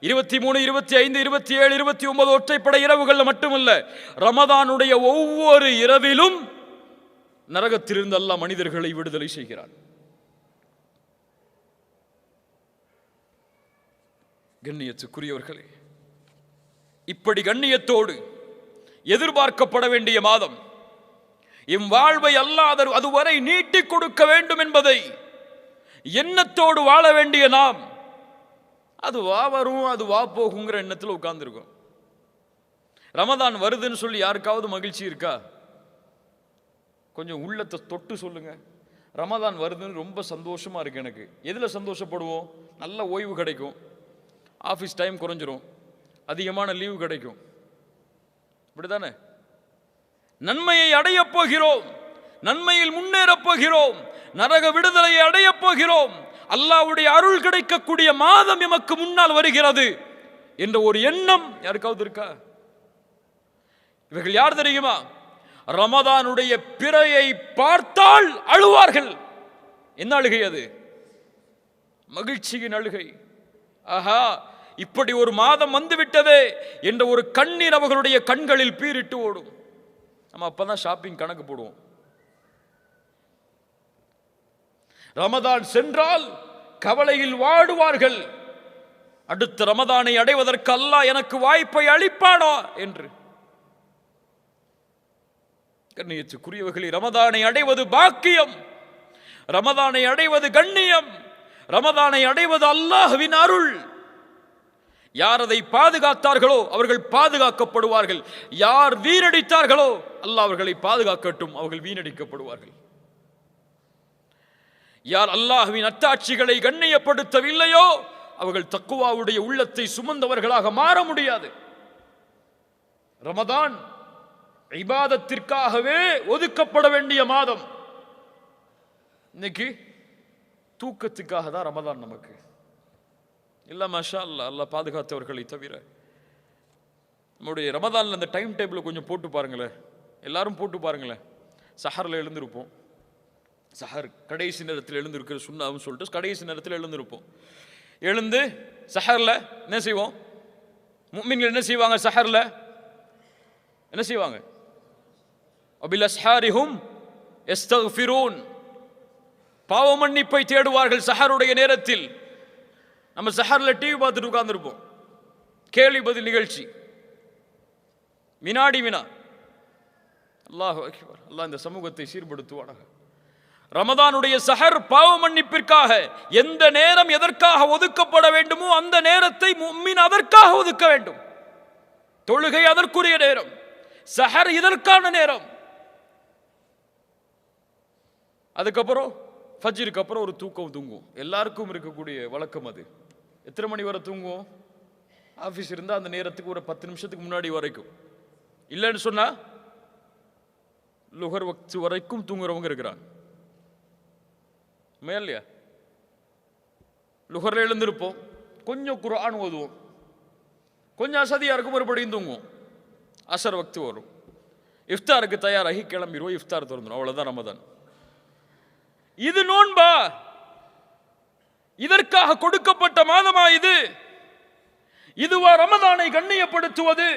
23, 25, 27, 29 ஒற்றைப்படை இரவுகள் மட்டுமல்ல, ரமதானுடைய ஒவ்வொரு இரவிலும் நரகத்திலிருந்து அல்லாஹ் மனிதர்களை விடுதலை செய்கிறான். கண்ணியத்துக்குரியவர்களே, இப்படி கண்ணியத்தோடு எதிர்பார்க்கப்பட வேண்டிய மாதம், எம் வாழ்வை அல்லாஹ் அதுவரை நீட்டிக் கொடுக்க வேண்டும் என்பதை எண்ணத்தோடு வாழ வேண்டிய நாம், அது வா வரும் அது வா போகுங்கிற எண்ணத்தில் உட்கார்ந்துருக்கோம். ரமதான் வருதுன்னு சொல்லி யாருக்காவது மகிழ்ச்சி இருக்கா? கொஞ்சம் உள்ளத்தை தொட்டு சொல்லுங்க. ரமதான் வருதுன்னு ரொம்ப சந்தோஷமா இருக்கு எனக்கு. எதில் சந்தோஷப்படுவோம்? நல்ல ஓய்வு கிடைக்கும், ஆஃபீஸ் டைம் குறைஞ்சிரும், அதிகமான லீவு கிடைக்கும். இப்படிதானே? நன்மையை அடையப் போகிறோம், நன்மையில் முன்னேறப் போகிறோம், நரக விடுதலையை அடையப் போகிறோம், அல்லாஹ்வுடைய அருள் கிடைக்கக்கூடிய மாதம் எமக்கு முன்னால் வருகிறது என்ற ஒரு எண்ணம் யாருக்காவது இருக்கா? இவர்கள் யார் தெரியுமா? ரமதானுடைய பிறையை பார்த்தால் அழுவார்கள். என்ன அழுகை அது? மகிழ்ச்சியின் அழுகை. ஆஹா, இப்படி ஒரு மாதம் வந்துவிட்டதே என்ற ஒரு கண்ணீர் அவர்களுடைய கண்களில் பீரிட்டு ஓடும். நம்ம அப்பதான் ஷாப்பிங் கணக்கு போடுவோம். ரமதான் சென்றால் கவலையில் வாடுவார்கள். அடுத்த ரமதானை அடைவதற்கு அல்லாஹ் எனக்கு வாய்ப்பை அளிப்பானா என்று. கண்ணியத்துக்குரியவர்களே, ரமதானை அடைவது பாக்கியம், ரமதானை அடைவது கண்ணியம், ரமதானை அடைவது அல்லாஹ்வின் அருள். யார் அதை பாதுகாத்தார்களோ அவர்கள் பாதுகாக்கப்படுவார்கள். யார் வீணடித்தார்களோ அல்லாஹ் அவர்களை பாதுகாக்கட்டும், அவர்கள் வீணடிக்கப்படுவார்கள். யார் அல்லாஹ்வின் அத்தாட்சிகளை கண்ணியப்படுத்தவில்லையோ அவர்கள் தக்குவாவுடைய உள்ளத்தை சுமந்தவர்களாக மாற முடியாது. ரமதான் இபாதத்திற்காகவே ஒதுக்கப்பட வேண்டிய மாதம். இன்னைக்கு தூக்கத்துக்காக தான் ரமதான் நமக்கு இல்ல. மாஷா அல்லாஹ், அல்லாஹ் பாதுகாத்தவர்களை தவிர. நம்முடைய ரமதான்ல அந்த டைம் டேபிள் கொஞ்சம் போட்டு பாருங்களேன், எல்லாரும் போட்டு பாருங்களேன். சஹர்ல எழுந்திருப்போம், சஹர் கடைசி நேரத்தில் எழுந்திருக்கிற சுண்ணாவும் சொல்லிட்டு கடைசி நேரத்தில் எழுந்திருப்போம். எழுந்து சஹர்ல என்ன செய்வோம்? முஃமின்கள் என்ன செய்வாங்க? சஹர்ல என்ன செய்வாங்க? அபில் அஸ்ஹாரிஹும் யஸ்தக்ஃபிரூன், பாவ மன்னிப்பை தேடுவார்கள் சஹருடைய நேரத்தில். நம்ம சஹர்ல டிவி பார்த்துட்டு உட்கார்ந்துருப்போம், கேள்வி பதில் நிகழ்ச்சி, வினாடி வினா. அல்லாஹு அக்பர். அல்லாஹ் இந்த சமூகத்தை சீர்படுத்துவானாக. ரமதானுடைய சஹர் பாவ மன்னிப்பிற்காக. எந்த நேரம் எதற்காக ஒதுக்கப்பட வேண்டுமோ அந்த நேரத்தை முஃமின் அதற்காக ஒதுக்க வேண்டும். தொழுகை அதற்குரிய நேரம், சஹர் இதற்கான நேரம். அதுக்கப்புறம் ஃபஜ்ருக்கு அப்புறம் ஒரு தூக்கம் தூங்குவோம். எல்லாருக்கும் இருக்கக்கூடிய வழக்கம் அது. எத்தனை மணி வரை தூங்குவோம்? ஆஃபீஸ் இருந்தால் அந்த நேரத்துக்கு ஒரு 10 நிமிஷத்துக்கு முன்னாடி வரைக்கும். இல்லைன்னு சொன்னா லுகர் வக்து வரைக்கும் தூங்குறவங்க இருக்கிறாங்க. இல்லையா? லுகர்ல எழுந்திருப்போம், கொஞ்சம் குர்ஆன் ஓதுவோம், கொஞ்சம் அசதியா இருக்கும், மறுபடியும் தூங்குவோம். அசர் வக்து வரும், இஃப்தாருக்கு தயாராகி கிளம்பிடுவோம், இஃப்தார் திறந்துடும். அவ்வளவுதான் ரமதான். இது நோன்பா? இதற்காக கொடுக்கப்பட்ட மாதமா இது? இதுவா ரமதானை கண்ணியப்படுத்துவது?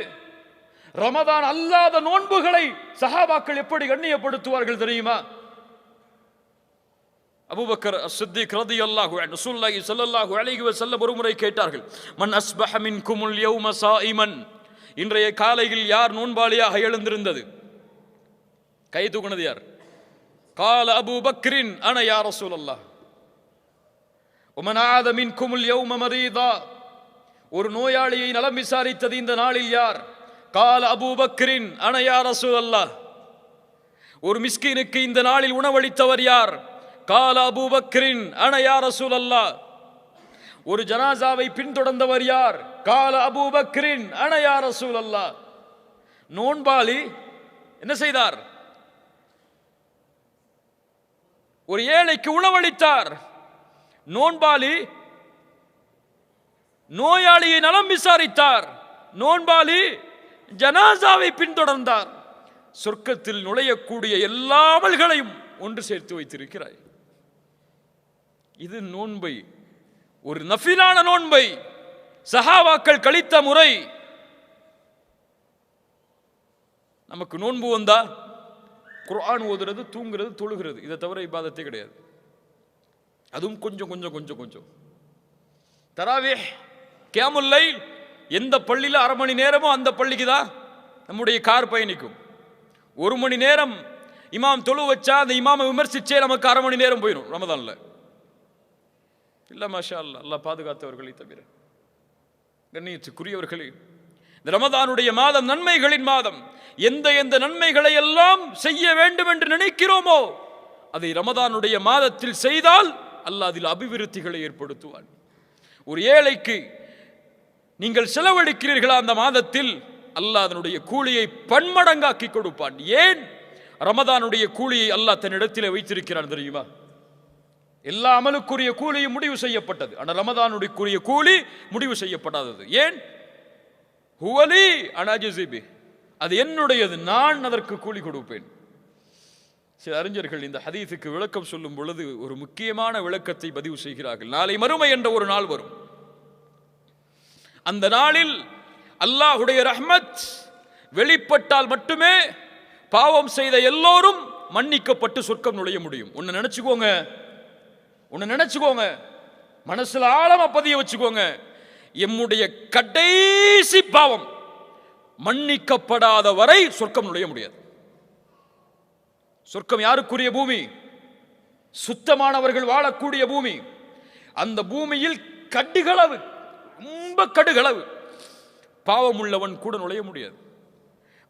ரமதான் அல்லாத நோன்புகளை சஹாபாக்கள் எப்படி கண்ணியப்படுத்துவார்கள் தெரியுமா? அபூபக்கர் அஸ்-சித்தீக் ரலியல்லாஹு அன்ஹு ரசூலுல்லாஹி ஸல்லல்லாஹு அலைஹி வஸல்லம் ஒருமுறை கேட்டார்கள், மன் அஸ்பஹ மின்குமுல் யௌம ஸாயிமன், இன்றைய காலையில் யார் நோன்பாளியாக எழுந்திருந்தது? கை தூக்குனது யார்? கால அபூபக்ரின் அன யா ரசூலல்லாஹ். வமன் ஆத மின்குமுல் யௌம மரீதா, ஒரு நோயாளியை நலம் விசாரித்தது இந்த நாளில் யார்? கால அபூபக்ரின் அன யா ரசூலல்லாஹ். ஒரு மிஸ்கீனுக்கு இந்த நாளில் உணவளித்தவர் யார்? கால அபூபக்ரின் அன யா ரசூலல்லாஹ். ஒரு ஜனாசாவை பின்தொடர்ந்தவர் யார்? கால அபூபக்ரின் அன யா ரசூலல்லாஹ். நோன்பாளி என்ன செய்தார்? ஒரு ஏழைக்கு உணவளித்தார். நோன்பாளி நோயாளியை நலம் விசாரித்தார். நோன்பாளி ஜனாசாவை பின்தொடர்ந்தார். சொர்க்கத்தில் நுழையக்கூடிய எல்லா அமல்களையும் ஒன்று சேர்த்து வைத்திருக்கிறாய். இது நோன்பை, ஒரு நஃபிலான நோன்பை சஹாபாக்கள் கழித்த முறை. நமக்கு நோன்பு வந்தா குர்ஆன் ஓதுறது, தூங்குறது, தொழுகிறது, இதை தவிர இபாதத்தே கிடையாது. அதுவும் கொஞ்சம் கொஞ்சம் கொஞ்சம் கொஞ்சம். தராவீஹ், கியாமுல் லைல், எந்த பள்ளியில் அரை மணி நேரமோ அந்த பள்ளிக்கு தான் நம்முடைய கார் பயணிக்கும். ஒரு மணி நேரம் இமாம் தொழு வச்சா அந்த இமாமை விமர்சிச்சே நமக்கு அரை மணி நேரம் போயிடும் ரமதான்ல. இல்ல மாஷா அல்லாஹ், அல்லாஹ் பாதுகாத்தவர்களை தவிர. கண்ணியத்துக்குரியவர்களே, இந்த ரமதானுடைய மாதம் நன்மைகளின் மாதம். எந்த எந்த நன்மைகளை எல்லாம் செய்ய வேண்டும் என்று நினைக்கிறோமோ அதை ரமதானுடைய மாதத்தில் செய்தால் அல்லாஹ் அதில் அபிவிருத்திகளை ஏற்படுத்துவான். ஒரு ஏழைக்கு நீங்கள் செலவழிக்கிறீர்களா அந்த மாதத்தில், அல்லாஹ் அதனுடைய கூலியை பன்மடங்காக்கி கொடுப்பான். ஏன்? ரமதானுடைய கூலியை அல்லாஹ் தன்னிடத்தில் வைத்திருக்கிறான் தெரியுமா? எல்லா அமலுக்குரிய கூலியும் முடிவு செய்யப்பட்டது, ஆனால் ரமதானுடைய கூலி முடிவு செய்யப்படாதது. ஏன்? ஹுவலி அனாஜிபி, அது என்னுடையது, நான் அதற்கு கூலி கொடுப்பேன். சில அறிஞர்கள் இந்த ஹதீஸுக்கு விளக்கம் சொல்லும் பொழுது ஒரு முக்கியமான விளக்கத்தை பதிவு செய்கிறார்கள். நாளை மறுமை என்ற ஒரு நாள் வரும். அந்த நாளில் அல்லாஹ்வுடைய ரஹ்மத் வெளிப்பட்டால் மட்டுமே பாவம் செய்த எல்லோரும் மன்னிக்கப்பட்டு சொர்க்கம் நுழைய முடியும். ஒன்னு நினைச்சுக்கோங்க, மனசுல ஆழமா பதிய வச்சுக்கோங்க. எம்முடைய கடைசி பாவம் மன்னிக்கப்படாத வரை சொர்க்கம் நுழைய முடியாது. சொர்க்கம் யாருக்குரிய பூமி? சுத்தமானவர்கள் வாழக்கூடிய பூமி. அந்த பூமியில் கடுகளவு, ரொம்ப கடுகளவு பாவம் உள்ளவன் கூட நுழைய முடியாது.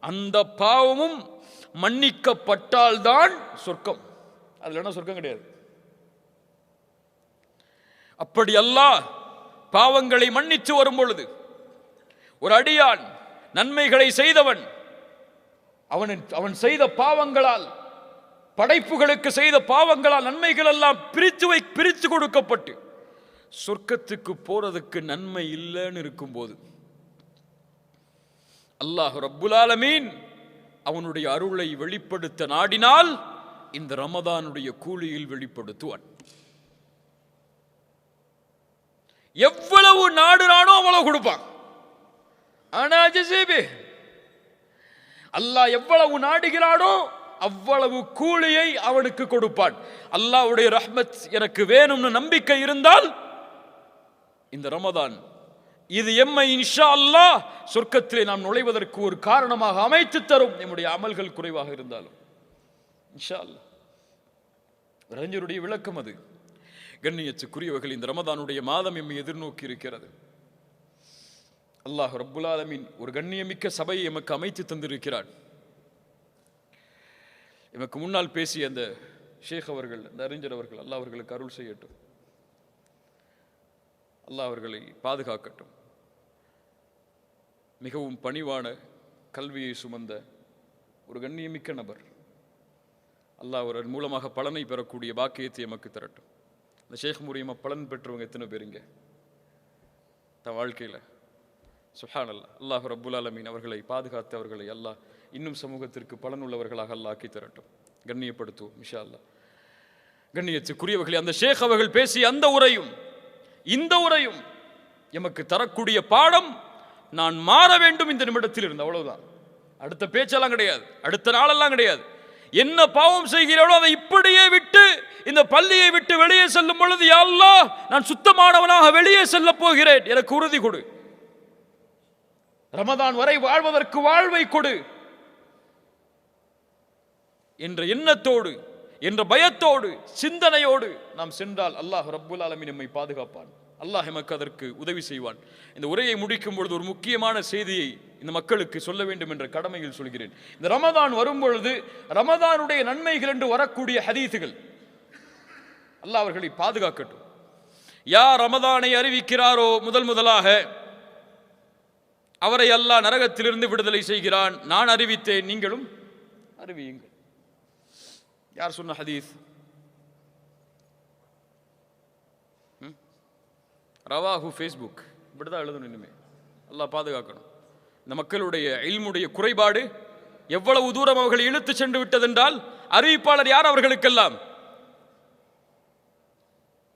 அந்த பாவமும் மன்னிக்கப்பட்டால்தான் சொர்க்கம், அதுல சொர்க்கம் கிடையாது. அப்படி அல்லாஹ் பாவங்களை மன்னித்து வரும் பொழுது, ஒரு அடியான் நன்மைகளை செய்தவன், அவன் செய்த பாவங்களால், படைப்புகளுக்கு செய்த பாவங்களால் நன்மைகள் எல்லாம் பிரித்து கொடுக்கப்பட்டு சொர்க்கத்துக்கு போறதுக்கு நன்மை இல்லைன்னு இருக்கும்போது அல்லாஹ் ரப்புல் ஆலமீன் அவனுடைய அருளை வெளிப்படுத்த நாடினால் இந்த ரமதானுடைய கூலியில் வெளிப்படுத்துவான். எவ்வளவு நாடுறானோ அவ்வளவு கொடுப்பான். அல்லாஹ் எவ்வளவு நாடுகிறானோ அவ்வளவு கூலியை அவனுக்கு கொடுப்பான். அல்லாஹ்வுடைய ரஹ்மத் எனக்கு வேணும்னு நம்பிக்கை இருந்தால் இந்த ரமதான் இது எம்மை இன்ஷா அல்லாஹ் சொர்க்கத்திலே நாம் நுழைவதற்கு ஒரு காரணமாக அமைத்து தரும். நம்முடைய அமல்கள் குறைவாக இருந்தாலும் இன்ஷா அல்லாஹ். அறிஞருடைய விளக்கம் அது. கண்ணியத்துக்குரியவர்கள், இந்த ரமதானுடைய மாதம் எம்மை எதிர்நோக்கி இருக்கிறது. அல்லாஹ் ரப்புல் ஆலமீன் ஒரு கண்ணியமிக்க சபையை எமக்கு அமைத்து தந்திருக்கிறார். எமக்கு முன்னால் பேசிய அந்த ஷேக் அவர்கள், அந்த அறிஞர் அவர்கள், அல்லாஹ் அவர்களுக்கு அருள் செய்யட்டும், அல்லாஹ் அவர்களை பாதுகாக்கட்டும். மிகவும் பணிவான கல்வியை சுமந்த ஒரு கண்ணியமிக்க நபர். அல்லாஹ் அவர் மூலமாக பலனை பெறக்கூடிய பாக்கியத்தை எமக்கு தரட்டும். இந்த ஷேக் மூலியமா பலன் பெற்றவங்க எத்தனை பேருங்க தன் வாழ்க்கையில்? சுப்ஹானல்லாஹ். அல்லாஹ் ரப்புல் ஆலமீன் அவர்களை பாதுகாத்து அவர்களை அல்லாஹ் இன்னும் சமூகத்திற்கு பலன் உள்ளவர்களாக அல்லாஹ் ஆக்கி தரட்டும். கண்ணியப்படுத்துவோம் இன்ஷா அல்லாஹ். கண்ணியத்துக்குரியவர்களே, அந்த ஷேக் அவர்கள் பேசிய அந்த உரையும் இந்த உரையும் எமக்கு தரக்கூடிய பாடம், நான் மாற வேண்டும் இந்த நிமிடத்தில் இருந்து, அவ்வளவுதான். அடுத்த பேச்செல்லாம் கிடையாது, அடுத்த நாளெல்லாம் கிடையாது. என்ன பாவம் செய்கிறீர்களோ அதை இப்படியே விட்டு இந்த பள்ளியை விட்டு வெளியே செல்லும் பொழுது, யா அல்லாஹ், நான் சுத்தமானவனாக வெளியே செல்ல போகிறேன், எனக்கு உறுதி கொடு. ரமதான் வரை வாழ்வதற்கு வாழ்வை கொடு என்ற எண்ணத்தோடு, என்ற பயத்தோடு, சிந்தனையோடு நாம் சென்றால் அல்லாஹ் ரப்புல் ஆலமீன் நம்மை பாதுகாப்பான். அல்லாஹ் எமக்கு அதற்கு உதவி செய்வான். இந்த உரையை முடிக்கும் பொழுது ஒரு முக்கியமான செய்தியை இந்த மக்களுக்கு சொல்ல வேண்டும் என்ற கடமையில் சொல்கிறேன். இந்த ரமதான் வரும் பொழுது ரமதானுடைய நன்மைகள் என்று வரக்கூடிய ஹதீஸுகள், அல்லாஹ் அவர்களை பாதுகாக்கட்டும். யார் ரமதானை அறிவிக்கிறாரோ முதலாக அவரை அல்லாஹ் நரகத்திலிருந்து விடுதலை செய்கிறான். நான் அறிவித்தேன், நீங்களும் அறிவியுங்கள். யார் சொன்ன ஹதீஸ்? ரவாஹு ஃபேஸ்புக். இப்படிதான் எழுதணும். இனிமே அல்லாஹ் பாதுகாக்கணும். இந்த மக்களுடைய இல்முடைய குறைபாடு எவ்வளவு தூரம் அவர்களை இழுத்து சென்று விட்டதென்றால், அறிவிப்பாளர் யார் அவர்களுக்கெல்லாம்?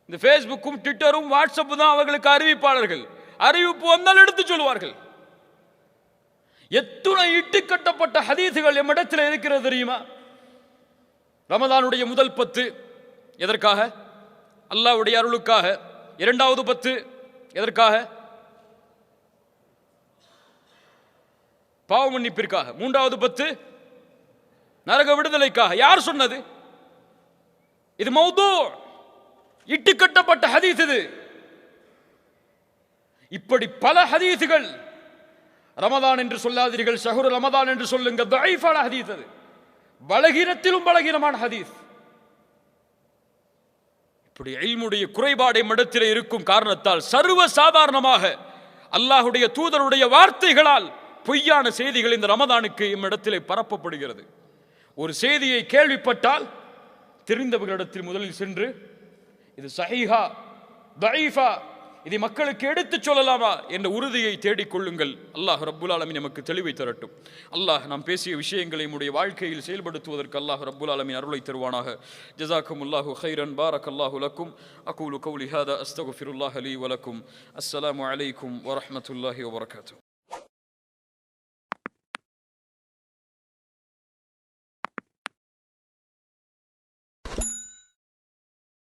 இந்த ஃபேஸ்புக்கும் ட்விட்டரும் வாட்ஸ்அப்பும் தான் அவர்களுக்கு அறிவிப்பாளர்கள். அறிவிப்பு வந்தால் எடுத்து சொல்வார்கள். எத்துணை இட்டு கட்டப்பட்ட ஹதீசுகள் எம்மிடத்தில் இருக்கிறது தெரியுமா? ரமதானுடைய முதல் 10 எதற்காக? அல்லாஹ்வுடைய அருளுக்காக. இரண்டாவது 10 எதற்காக? பாவ மன்னிப்பிற்காக. மூன்றாவது 10 நரக விடுதலைக்காக. யார் சொன்னது? இது மௌது, இட்டு கட்டப்பட்ட ஹதீஸ். இது இப்படி பல ஹதீசுகள். ரமதான் என்று சொல்லாதீர்கள், ஷஹ்ரு ரமதான் என்று சொல்லுங்க. தஈஃபான ஹதீஸ். அது பலகீனத்திலும் பலகீனமான ஹதீஸ். இப்படி இல்முடைய குறைபாடை மடத்திலே இருக்கும் காரணத்தால் சர்வ சாதாரணமாக அல்லாஹ்வுடைய தூதருடைய வார்த்தைகளால் பொய்யான செய்திகள் இந்த ரமதானுக்கு இம்மிடத்திலே பரப்பப்படுகிறது. ஒரு செய்தியை கேள்விப்பட்டால் தெரிந்தவர்களிடத்தில் முதலில் சென்று இது சஹீஹா தஈஃபா, இதை மக்களுக்கு எடுத்துச் சொல்லலாமா என்ற உறுதியை தேடிக்கொள்ளுங்கள். அல்லாஹ் ரப்புல் ஆலமீன் நமக்கு தெளிவை தரட்டும். அல்லாஹ் நாம் பேசிய விஷயங்களை நம்முடைய வாழ்க்கையில் செயல்படுத்துவதற்கு அல்லாஹ் ரப்புல் ஆலமீன் அருளை தருவானாக. ஜஸாக்குமுல்லாஹு கைரன். பாரக்கல்லாஹு லக்கும். அகூலு கௌலி ஹாதா அஸ்தக்ஃபிருல்லாஹ லீ வ லக்கும். அஸ்ஸலாமு அலைக்கும் வ ரஹ்மத்துல்லாஹி வ பரகாத்துஹு.